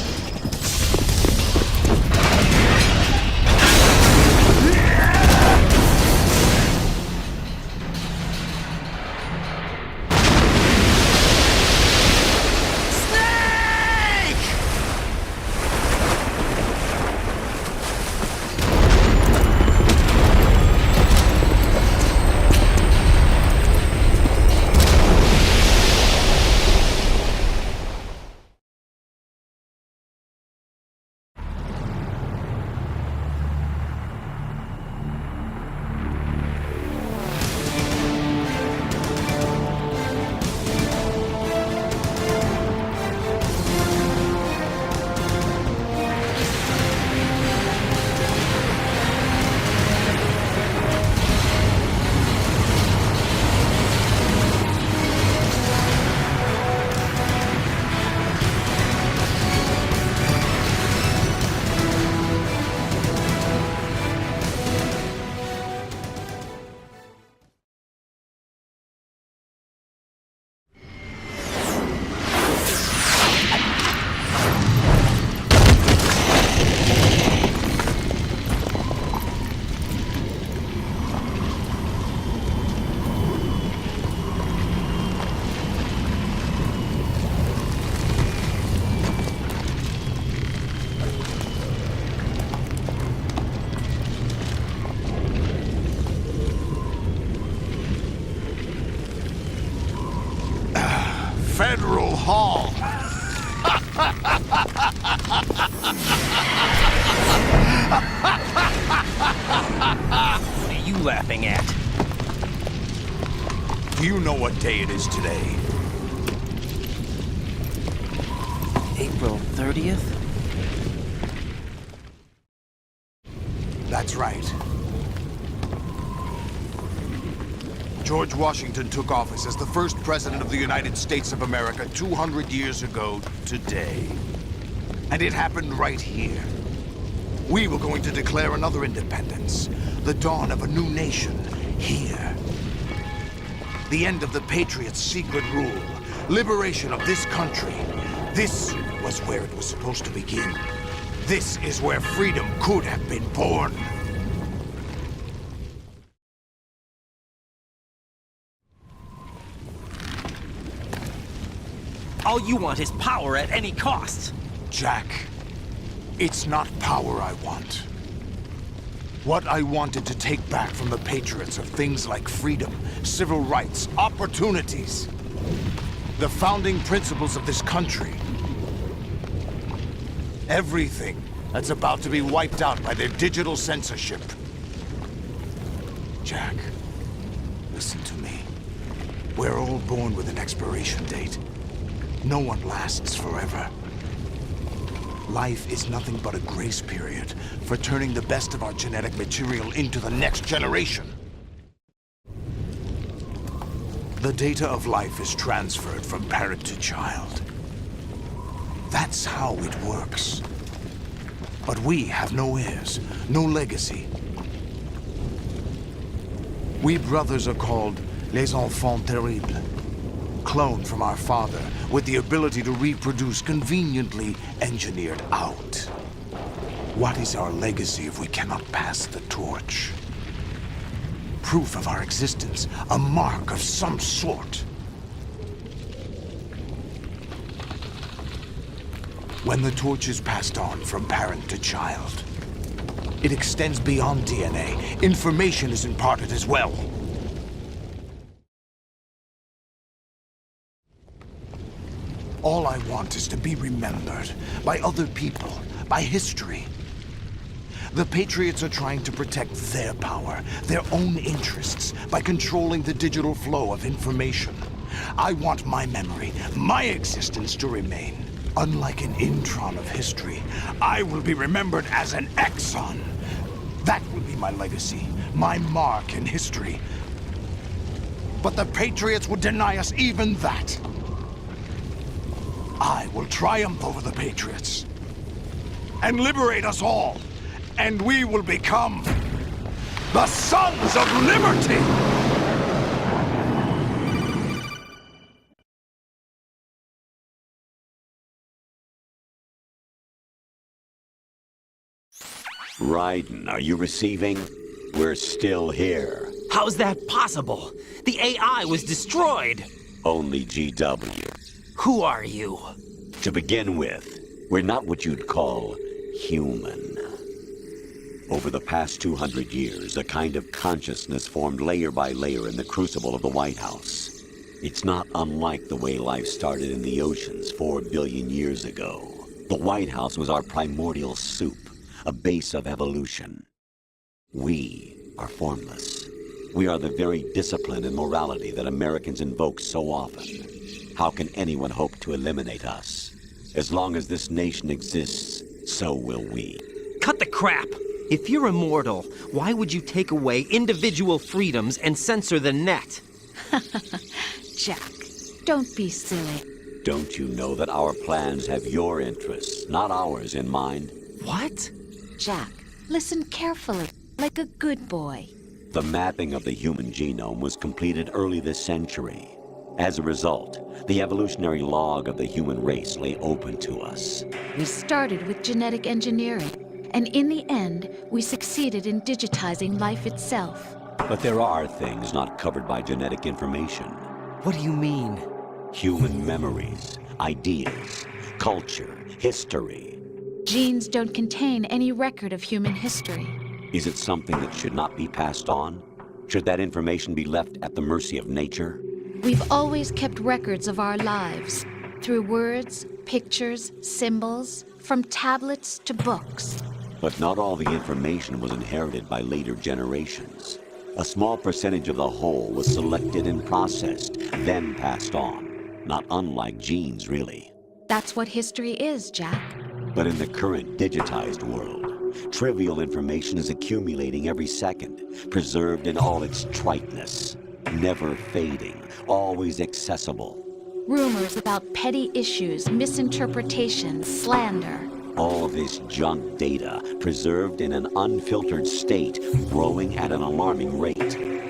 Federal Hall. What are you laughing at? Do you know what day it is today? April 30th? That's right. George Washington took office as the first president of the United States of America 200 years ago today. And it happened right here. We were going to declare another independence, the dawn of a new nation, here. The end of the Patriots' secret rule, liberation of this country. This was where it was supposed to begin. This is where freedom could have been born. All you want is power at any cost. Jack, it's not power I want. What I wanted to take back from the Patriots are things like freedom, civil rights, opportunities. The founding principles of this country. Everything that's about to be wiped out by their digital censorship. Jack, Listen to me. We're all born with an expiration date. No one lasts forever. Life is nothing but a grace period for turning the best of our genetic material into the next generation. The data of life is transferred from parent to child. That's how it works. But we have no heirs, no legacy. We brothers are called les enfants terribles, cloned from our father with the ability to reproduce conveniently engineered out. What is our legacy if we cannot pass the torch? Proof of our existence, a mark of some sort. When the torch is passed on from parent to child, it extends beyond DNA. Information is imparted as well. All I want is to be remembered by other people, by history. The Patriots are trying to protect their power, their own interests, by controlling the digital flow of information. I want my memory, my existence to remain. Unlike an intron of history, I will be remembered as an exon. That will be my legacy, my mark in history. But the Patriots would deny us even that. I will triumph over the Patriots and liberate us all, and we will become the Sons of Liberty! Raiden, are you receiving? We're still here. How's that possible? The AI was destroyed! Only GW. Who are you? To begin with, we're not what you'd call human. Over the past 200 years, a kind of consciousness formed layer by layer in the crucible of the White House. It's not unlike the way life started in the oceans 4 billion years ago. The White House was our primordial soup, a base of evolution. We are formless. We are the very discipline and morality that Americans invoke so often. How can anyone hope to eliminate us? As long as this nation exists, so will we. Cut the crap! If you're immortal, why would you take away individual freedoms and censor the net? Jack, don't be silly. Don't you know that our plans have your interests, not ours, in mind? What? Jack, listen carefully, like a good boy. The mapping of the human genome was completed early this century. As a result, the evolutionary log of the human race lay open to us. We started with genetic engineering, and in the end, we succeeded in digitizing life itself. But there are things not covered by genetic information. What do you mean? Human memories, ideas, culture, history. Genes don't contain any record of human history. Is it something that should not be passed on? Should that information be left at the mercy of nature? We've always kept records of our lives, through words, pictures, symbols, from tablets to books. But not all the information was inherited by later generations. A small percentage of the whole was selected and processed, then passed on. Not unlike genes, really. That's what history is, Jack. But in the current digitized world, trivial information is accumulating every second, preserved in all its triteness. Never fading, always accessible. Rumors about petty issues, misinterpretations, slander. All this junk data, preserved in an unfiltered state, growing at an alarming rate.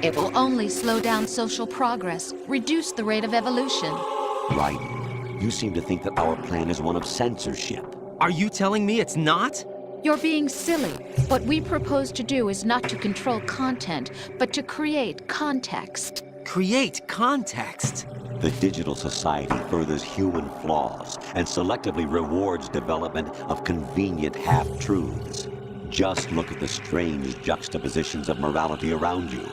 It will only slow down social progress, reduce the rate of evolution. Raiden, you seem to think that our plan is one of censorship. Are you telling me it's not? You're being silly. What we propose to do is not to control content, but to create context. Create context? The digital society furthers human flaws and selectively rewards development of convenient half-truths. Just look at the strange juxtapositions of morality around you.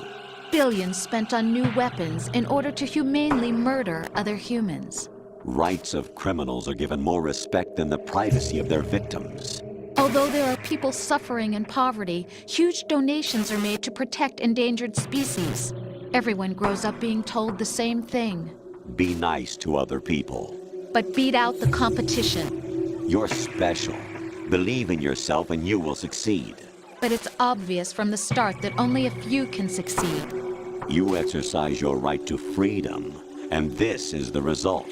Billions spent on new weapons in order to humanely murder other humans. Rights of criminals are given more respect than the privacy of their victims. Although there are people suffering in poverty, huge donations are made to protect endangered species. Everyone grows up being told the same thing. Be nice to other people. But beat out the competition. You're special. Believe in yourself and you will succeed. But it's obvious from the start that only a few can succeed. You exercise your right to freedom, and this is the result.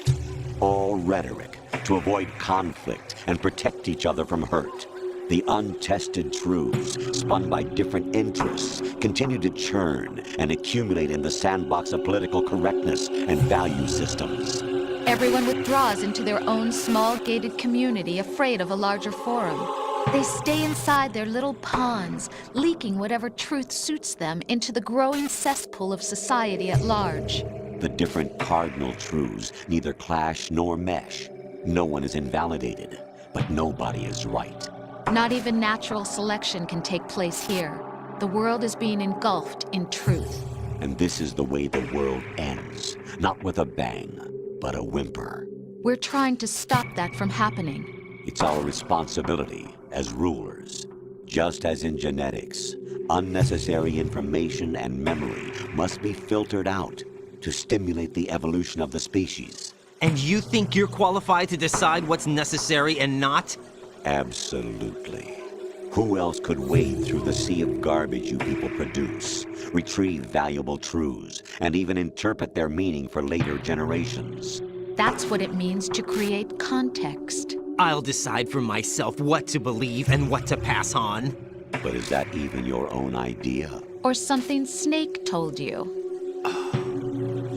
All rhetoric to avoid conflict and protect each other from hurt. The untested truths, spun by different interests, continue to churn and accumulate in the sandbox of political correctness and value systems. Everyone withdraws into their own small gated community, afraid of a larger forum. They stay inside their little ponds, leaking whatever truth suits them into the growing cesspool of society at large. The different cardinal truths neither clash nor mesh. No one is invalidated, but nobody is right. Not even natural selection can take place here. The world is being engulfed in truth. And this is the way the world ends, not with a bang, but a whimper. We're trying to stop that from happening. It's our responsibility as rulers. Just as in genetics, unnecessary information and memory must be filtered out to stimulate the evolution of the species. And you think you're qualified to decide what's necessary and not? Absolutely. Who else could wade through the sea of garbage you people produce, retrieve valuable truths, and even interpret their meaning for later generations? That's what it means to create context. I'll decide for myself what to believe and what to pass on. But is that even your own idea? Or something Snake told you?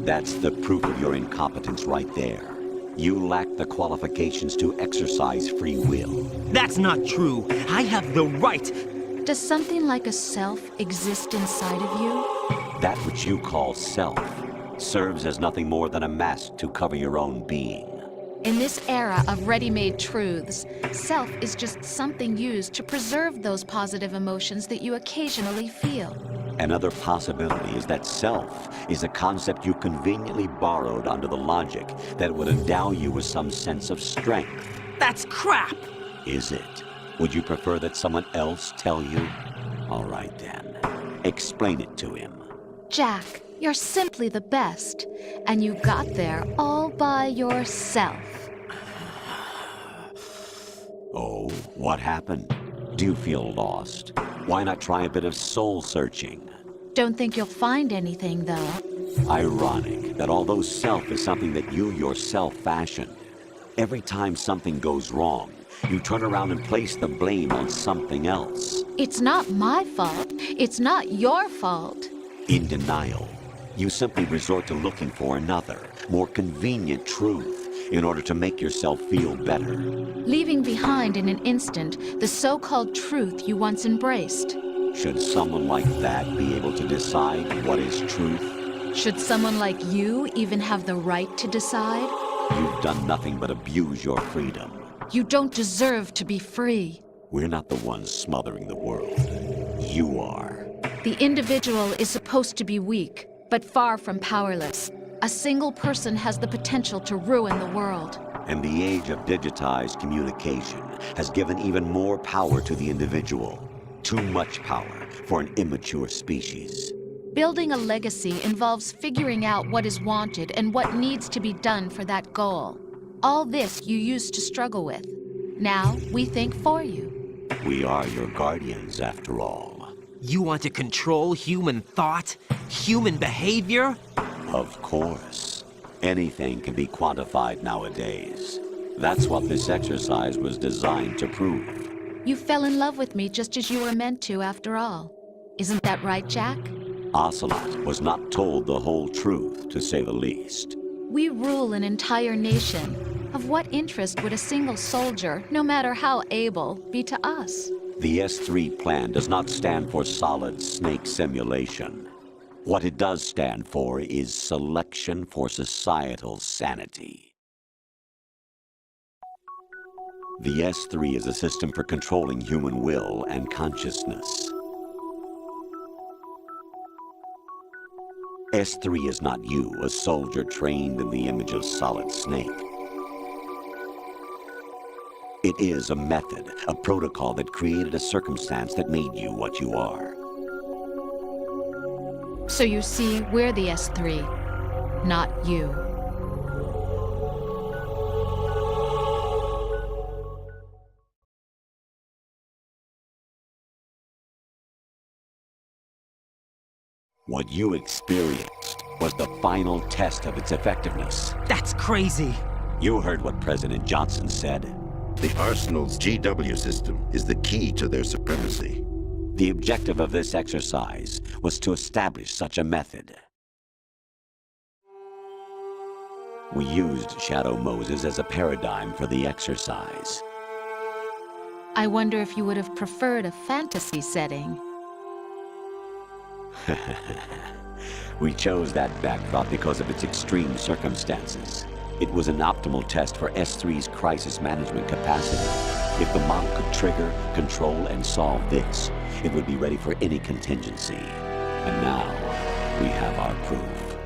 That's the proof of your incompetence right there. You lack the qualifications to exercise free will. That's not true. I have the right. Does something like a self exist inside of you? That which you call self serves as nothing more than a mask to cover your own being. In this era of ready-made truths, self is just something used to preserve those positive emotions that you occasionally feel. Another possibility is that self is a concept you conveniently borrowed under the logic that would endow you with some sense of strength. That's crap! Is it? Would you prefer that someone else tell you? All right then. Explain it to him. Jack, you're simply the best, and you got there all by yourself. Oh, what happened? Do you feel lost? Why not try a bit of soul-searching? Don't think you'll find anything, though. Ironic that although self is something that you yourself fashioned, every time something goes wrong, you turn around and place the blame on something else. It's not my fault. It's not your fault. In denial, you simply resort to looking for another, more convenient truth in order to make yourself feel better. Leaving behind in an instant the so-called truth you once embraced. Should someone like that be able to decide what is truth? Should someone like you even have the right to decide? You've done nothing but abuse your freedom. You don't deserve to be free. We're not the ones smothering the world. You are. The individual is supposed to be weak, but far from powerless. A single person has the potential to ruin the world. And the age of digitized communication has given even more power to the individual. Too much power for an immature species. Building a legacy involves figuring out what is wanted and what needs to be done for that goal. All this you used to struggle with. Now we think for you. We are your guardians, after all. You want to control human thought? Human behavior? Of course. Anything can be quantified nowadays. That's what this exercise was designed to prove. You fell in love with me just as you were meant to, after all. Isn't that right, Jack? OCELOT was not told the whole truth, to say the least. We rule an entire nation. Of what interest would a single soldier, no matter how able, be to us? The S3 plan does not stand for solid snake simulation. What it does stand for is selection for societal sanity. The S3 is a system for controlling human will and consciousness. S3 is not you, a soldier trained in the image of Solid Snake. It is a method, a protocol that created a circumstance that made you what you are. So you see, we're the S3, not you. What you experienced was the final test of its effectiveness. That's crazy. You heard what President Johnson said. The Arsenal's GW system is the key to their supremacy. The objective of this exercise was to establish such a method. We used Shadow Moses as a paradigm for the exercise. I wonder if you would have preferred a fantasy setting. We chose that backdrop because of its extreme circumstances. It was an optimal test for S3's crisis management capacity. If the model could trigger, control, and solve this, it would be ready for any contingency. And now, we have our proof.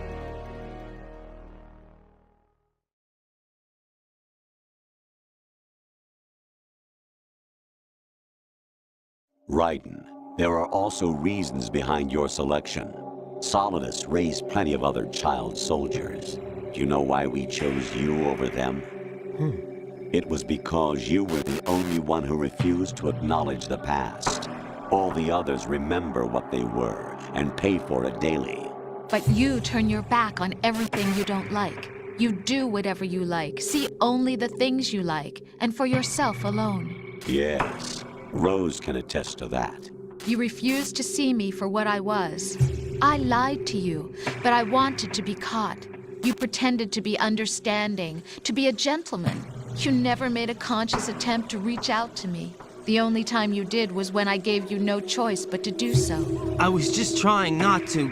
Raiden, there are also reasons behind your selection. Solidus raised plenty of other child soldiers. Do you know why we chose you over them? It was because you were the only one who refused to acknowledge the past. All the others remember what they were and pay for it daily. But you turn your back on everything you don't like. You do whatever you like, see only the things you like, and for yourself alone. Yes, Rose can attest to that. You refused to see me for what I was. I lied to you, but I wanted to be caught. You pretended to be understanding, to be a gentleman. You never made a conscious attempt to reach out to me. The only time you did was when I gave you no choice but to do so. I was just trying not to.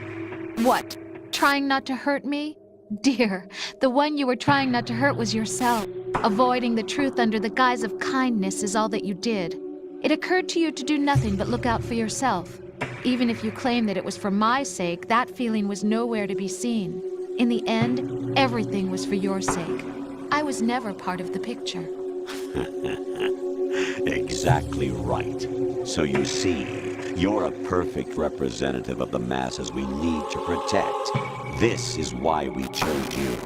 What? Trying not to hurt me? Dear, the one you were trying not to hurt was yourself. Avoiding the truth under the guise of kindness is all that you did. It occurred to you to do nothing but look out for yourself. Even if you claim that it was for my sake, that feeling was nowhere to be seen. In the end, everything was for your sake. I was never part of the picture. Exactly right. So you see, you're a perfect representative of the masses we need to protect. This is why we chose you.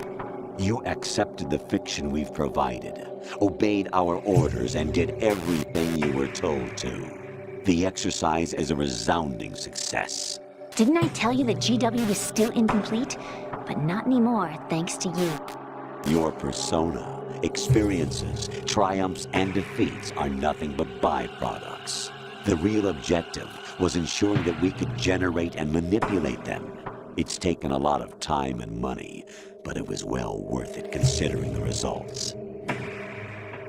You accepted the fiction we've provided, obeyed our orders, and did everything you were told to. The exercise is a resounding success. Didn't I tell you that GW was still incomplete? But not anymore, thanks to you. Your persona, experiences, triumphs, and defeats are nothing but byproducts. The real objective was ensuring that we could generate and manipulate them. It's taken a lot of time and money, but it was well worth it considering the results.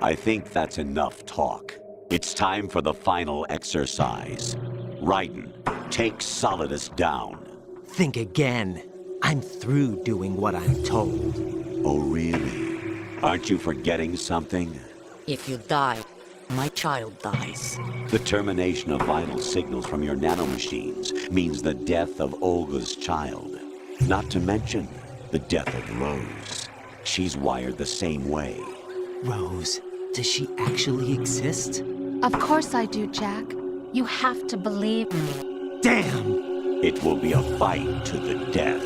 I think that's enough talk. It's time for the final exercise. Raiden, take Solidus down. Think again. I'm through doing what I'm told. Oh, really? Aren't you forgetting something? If you die, my child dies. The termination of vital signals from your nanomachines means the death of Olga's child. Not to mention the death of Rose. She's wired the same way. Rose, does she actually exist? Of course I do, Jack. You have to believe me. Damn! It will be a fight to the death.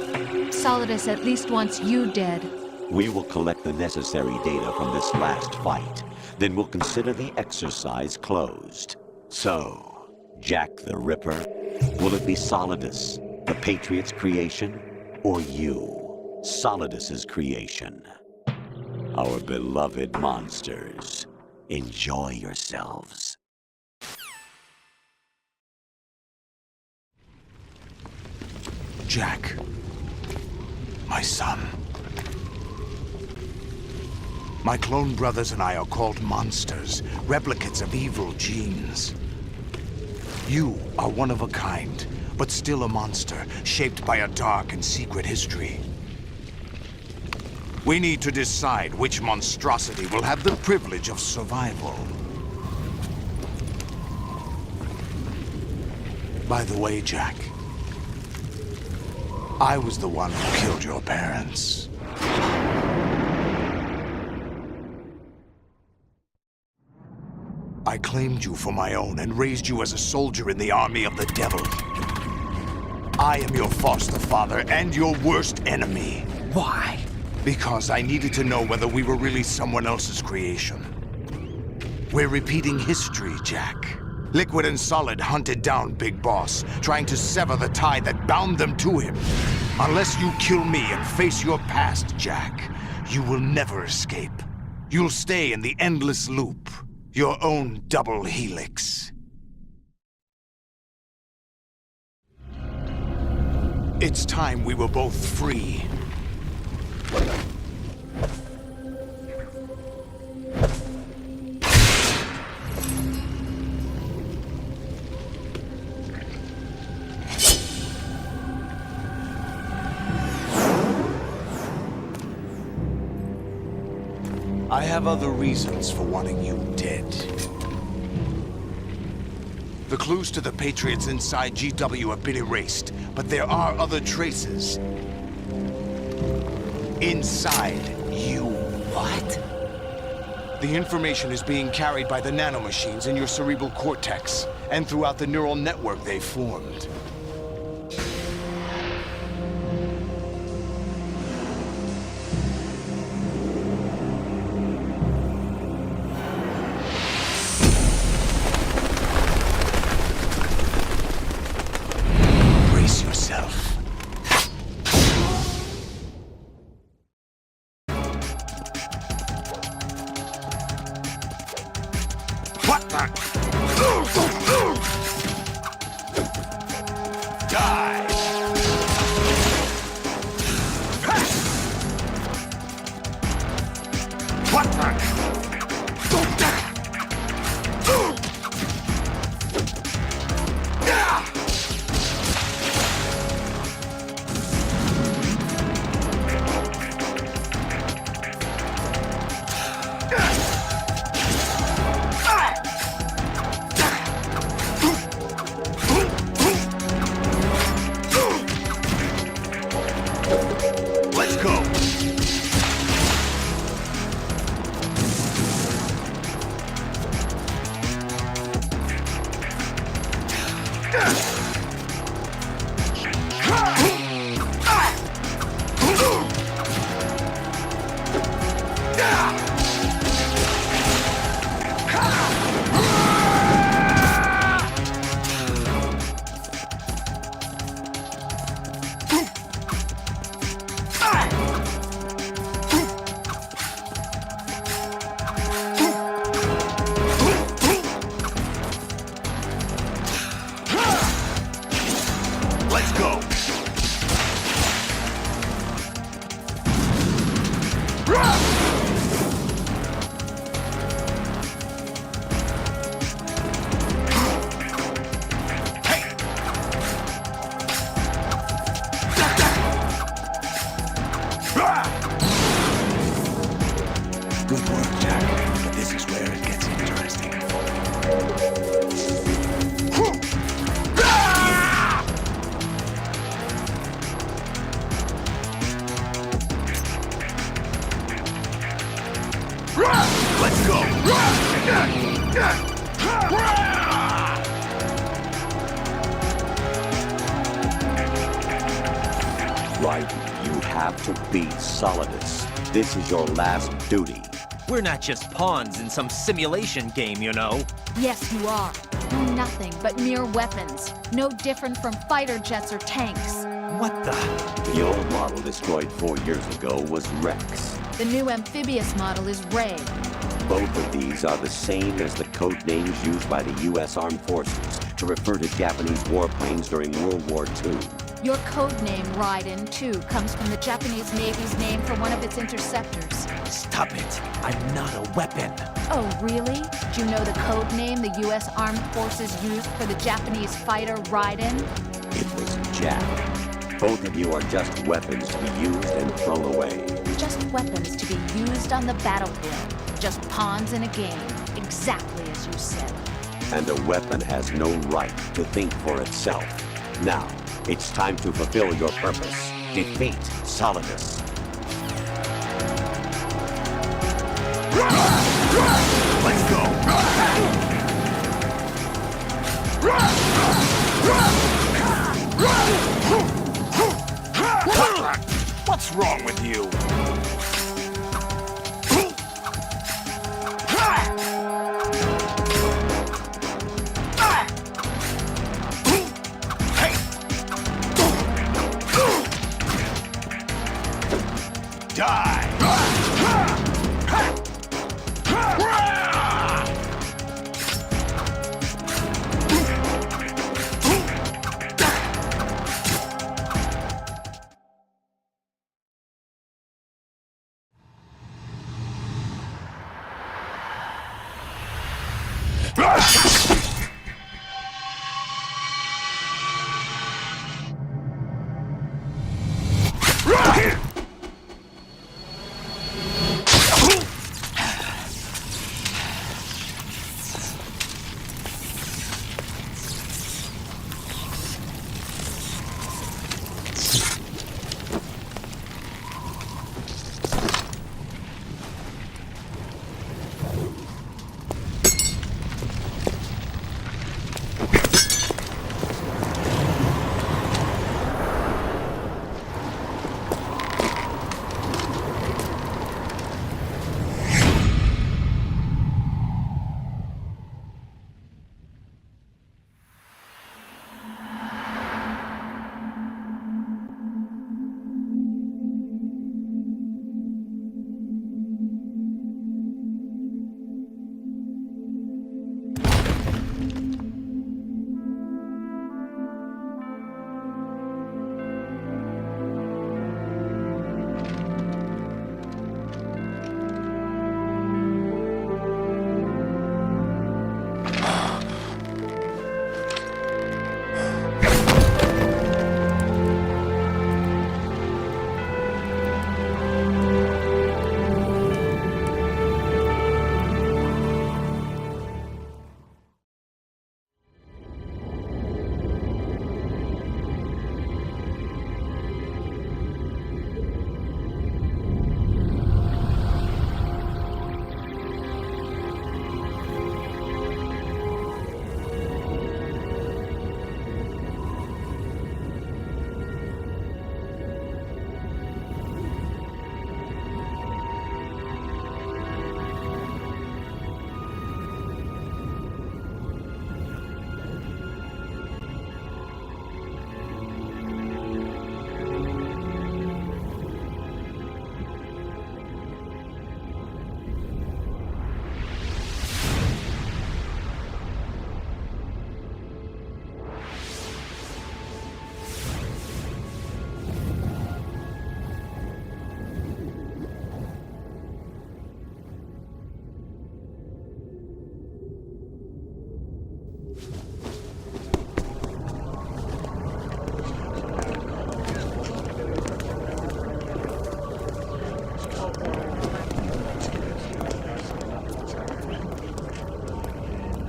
Solidus at least wants you dead. We will collect the necessary data from this last fight. Then we'll consider the exercise closed. So, Jack the Ripper, will it be Solidus, the Patriot's creation, or you, Solidus's creation? Our beloved monsters, enjoy yourselves. Jack, my son. My clone brothers and I are called monsters, replicates of evil genes. You are one of a kind, but still a monster, shaped by a dark and secret history. We need to decide which monstrosity will have the privilege of survival. By the way, Jack, I was the one who killed your parents. I claimed you for my own and raised you as a soldier in the army of the devil. I am your foster father and your worst enemy. Why? Because I needed to know whether we were really someone else's creation. We're repeating history, Jack. Liquid and Solid hunted down Big Boss, trying to sever the tie that bound them to him. Unless you kill me and face your past, Jack, you will never escape. You'll stay in the endless loop, your own double helix. It's time we were both free. I have other reasons for wanting you dead. The clues to the Patriots inside GW have been erased, but there are other traces. Inside you. What? The information is being carried by the nanomachines in your cerebral cortex, and throughout the neural network they formed. Raiden, you have to beat Solidus. This is your last duty. We're not just pawns in some simulation game, you know. Yes, you are. We're nothing but mere weapons. No different from fighter jets or tanks. What the? The old model destroyed 4 years ago was Rex. The new amphibious model is Ray. Both of these are the same as the code names used by the U.S. Armed Forces to refer to Japanese warplanes during World War II. Your code name, Raiden, too, comes from the Japanese Navy's name for one of its interceptors. Stop it. I'm not a weapon. Oh, really? Do you know the code name the U.S. Armed Forces used for the Japanese fighter Raiden? It was Jack. Both of you are just weapons to be used and thrown away. Just weapons to be used on the battlefield. Just pawns in a game. Exactly as you said. And a weapon has no right to think for itself. Now, it's time to fulfill your purpose. Defeat Solidus. Let's go! What's wrong with you?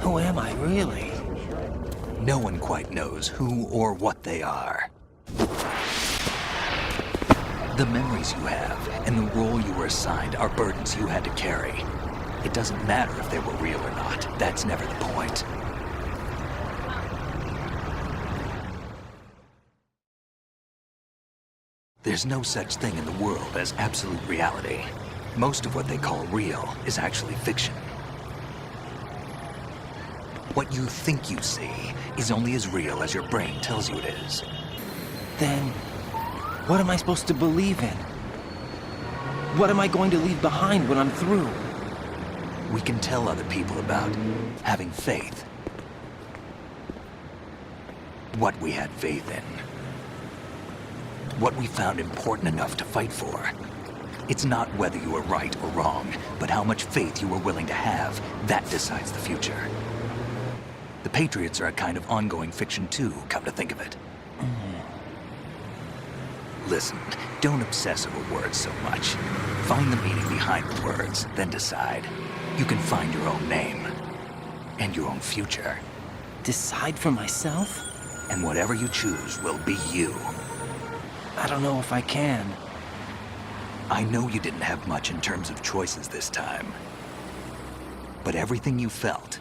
Who am I, really? No one quite knows who or what they are. The memories you have and the role you were assigned are burdens you had to carry. It doesn't matter if they were real or not. That's never the point. There's no such thing in the world as absolute reality. Most of what they call real is actually fiction. What you think you see is only as real as your brain tells you it is. Then, what am I supposed to believe in? What am I going to leave behind when I'm through? We can tell other people about having faith. What we had faith in. What we found important enough to fight for. It's not whether you were right or wrong, but how much faith you were willing to have. That decides the future. The Patriots are a kind of ongoing fiction too, come to think of it. Listen, don't obsess over words so much. Find the meaning behind the words, then decide. You can find your own name. And your own future. Decide for myself? And whatever you choose will be you. I don't know if I can. I know you didn't have much in terms of choices this time. But everything you felt,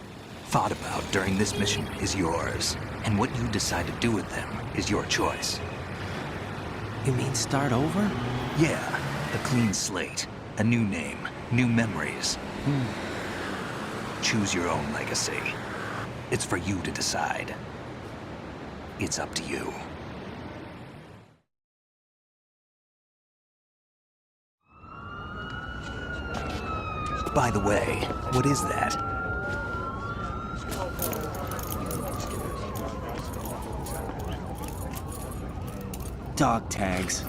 thought about during this mission is yours. And what you decide to do with them is your choice. You mean start over? Yeah, a clean slate, a new name, new memories. Choose your own legacy. It's for you to decide. It's up to you. By the way, what is that? Dog tags.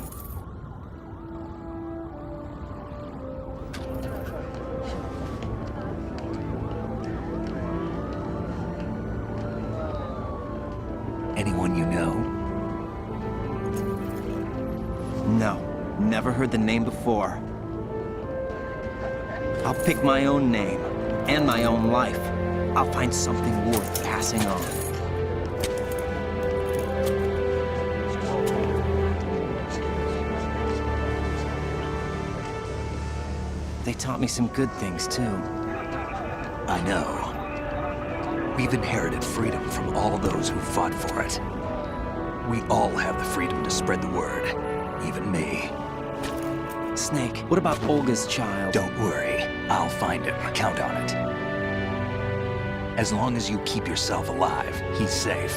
Anyone you know? No, never heard the name before. I'll pick my own name, and my own life. I'll find something worth passing on. They taught me some good things, too. I know. We've inherited freedom from all those who fought for it. We all have the freedom to spread the word, even me. Snake, what about Olga's child? Don't worry, I'll find him. Count on it. As long as you keep yourself alive, he's safe.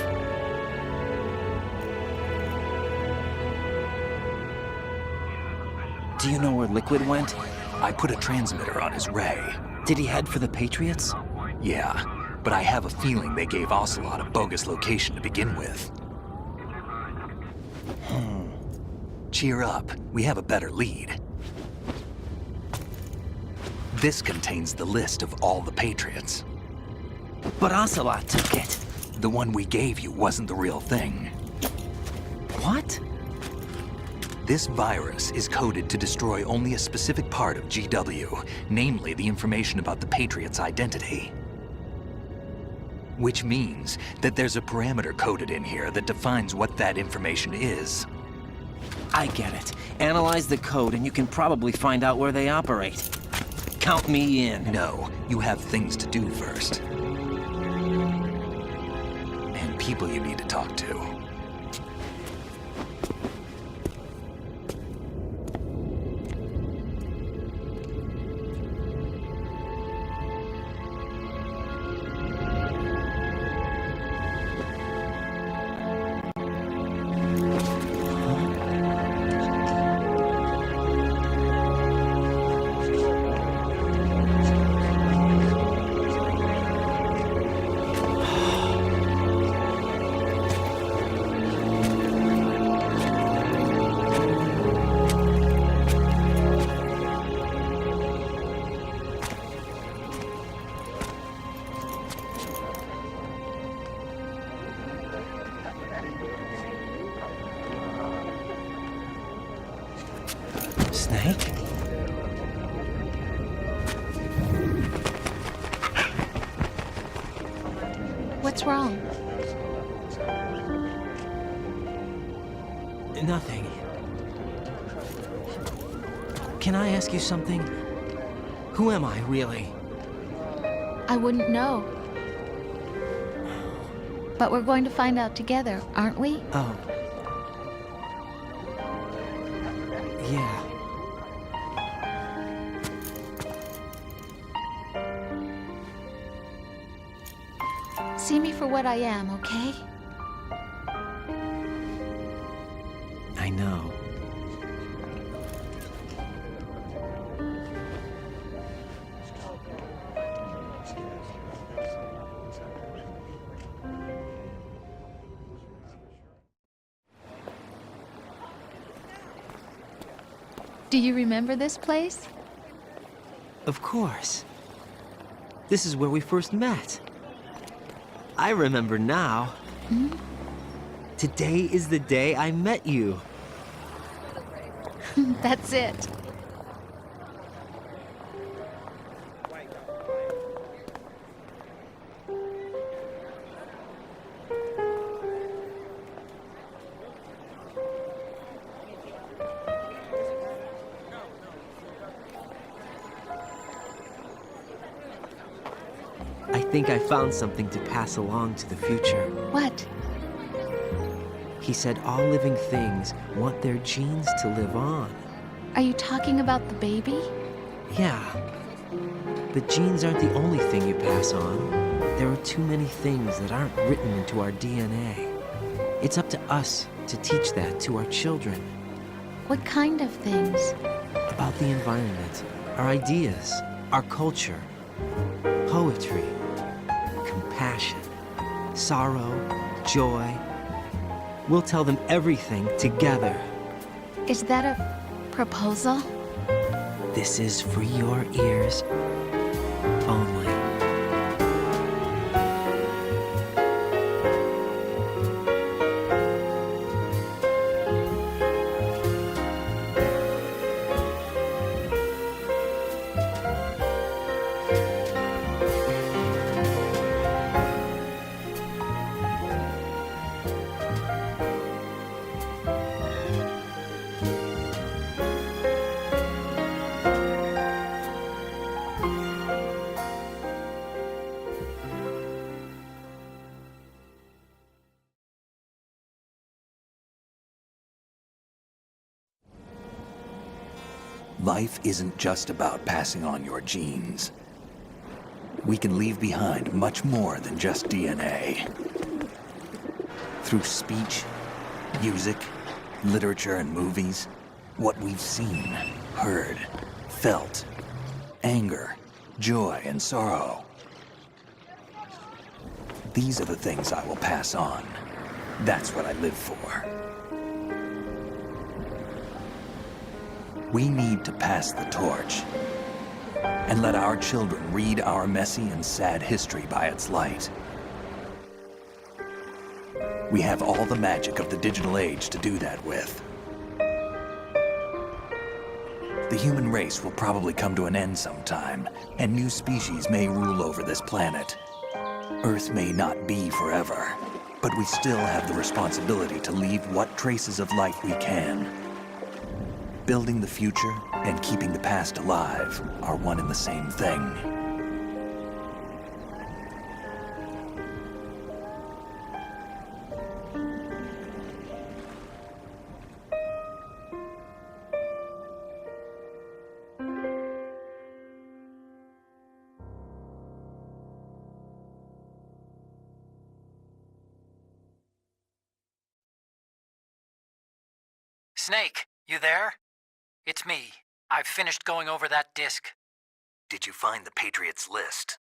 Do you know where Liquid went? I put a transmitter on his ray. Did he head for the Patriots? Yeah, but I have a feeling they gave OCELOT a bogus location to begin with. Cheer up, we have a better lead. This contains the list of all the Patriots. But OCELOT took it. The one we gave you wasn't the real thing. What? This virus is coded to destroy only a specific part of GW, namely the information about the Patriot's identity. Which means that there's a parameter coded in here that defines what that information is. I get it. Analyze the code and you can probably find out where they operate. Count me in. No, you have things to do first. And people you need to talk to. Snake? What's wrong? Nothing. Can I ask you something? Who am I, really? I wouldn't know. But we're going to find out together, aren't we? Oh. Yeah. See me for what I am, okay? I know. Do you remember this place? Of course. This is where we first met. I remember now. Today is the day I met you. That's it. I think I found something to pass along to the future. What? He said all living things want their genes to live on. Are you talking about the baby? Yeah. But genes aren't the only thing you pass on. There are too many things that aren't written into our DNA. It's up to us to teach that to our children. What kind of things? About the environment, our ideas, our culture, poetry, compassion, sorrow, joy. We'll tell them everything together. Is that a proposal? This is for your ears only. Life isn't just about passing on your genes. We can leave behind much more than just DNA. Through speech, music, literature, and movies, what we've seen, heard, felt, anger, joy, and sorrow. These are the things I will pass on. That's what I live for. We need to pass the torch and let our children read our messy and sad history by its light. We have all the magic of the digital age to do that with. The human race will probably come to an end sometime, and new species may rule over this planet. Earth may not be forever, but we still have the responsibility to leave what traces of life we can. Building the future and keeping the past alive are one and the same thing. Snake, you there? It's me. I've finished going over that disk. Did you find the Patriots list?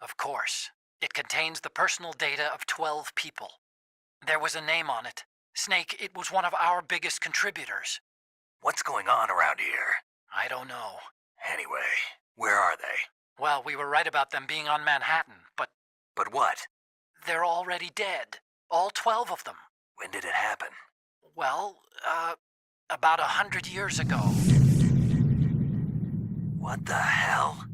Of course. It contains the personal data of 12 people. There was a name on it. Snake, it was one of our biggest contributors. What's going on around here? I don't know. Anyway, where are they? Well, we were right about them being on Manhattan, but... But what? They're already dead. All 12 of them. When did it happen? Well, about 100 years ago. What the hell?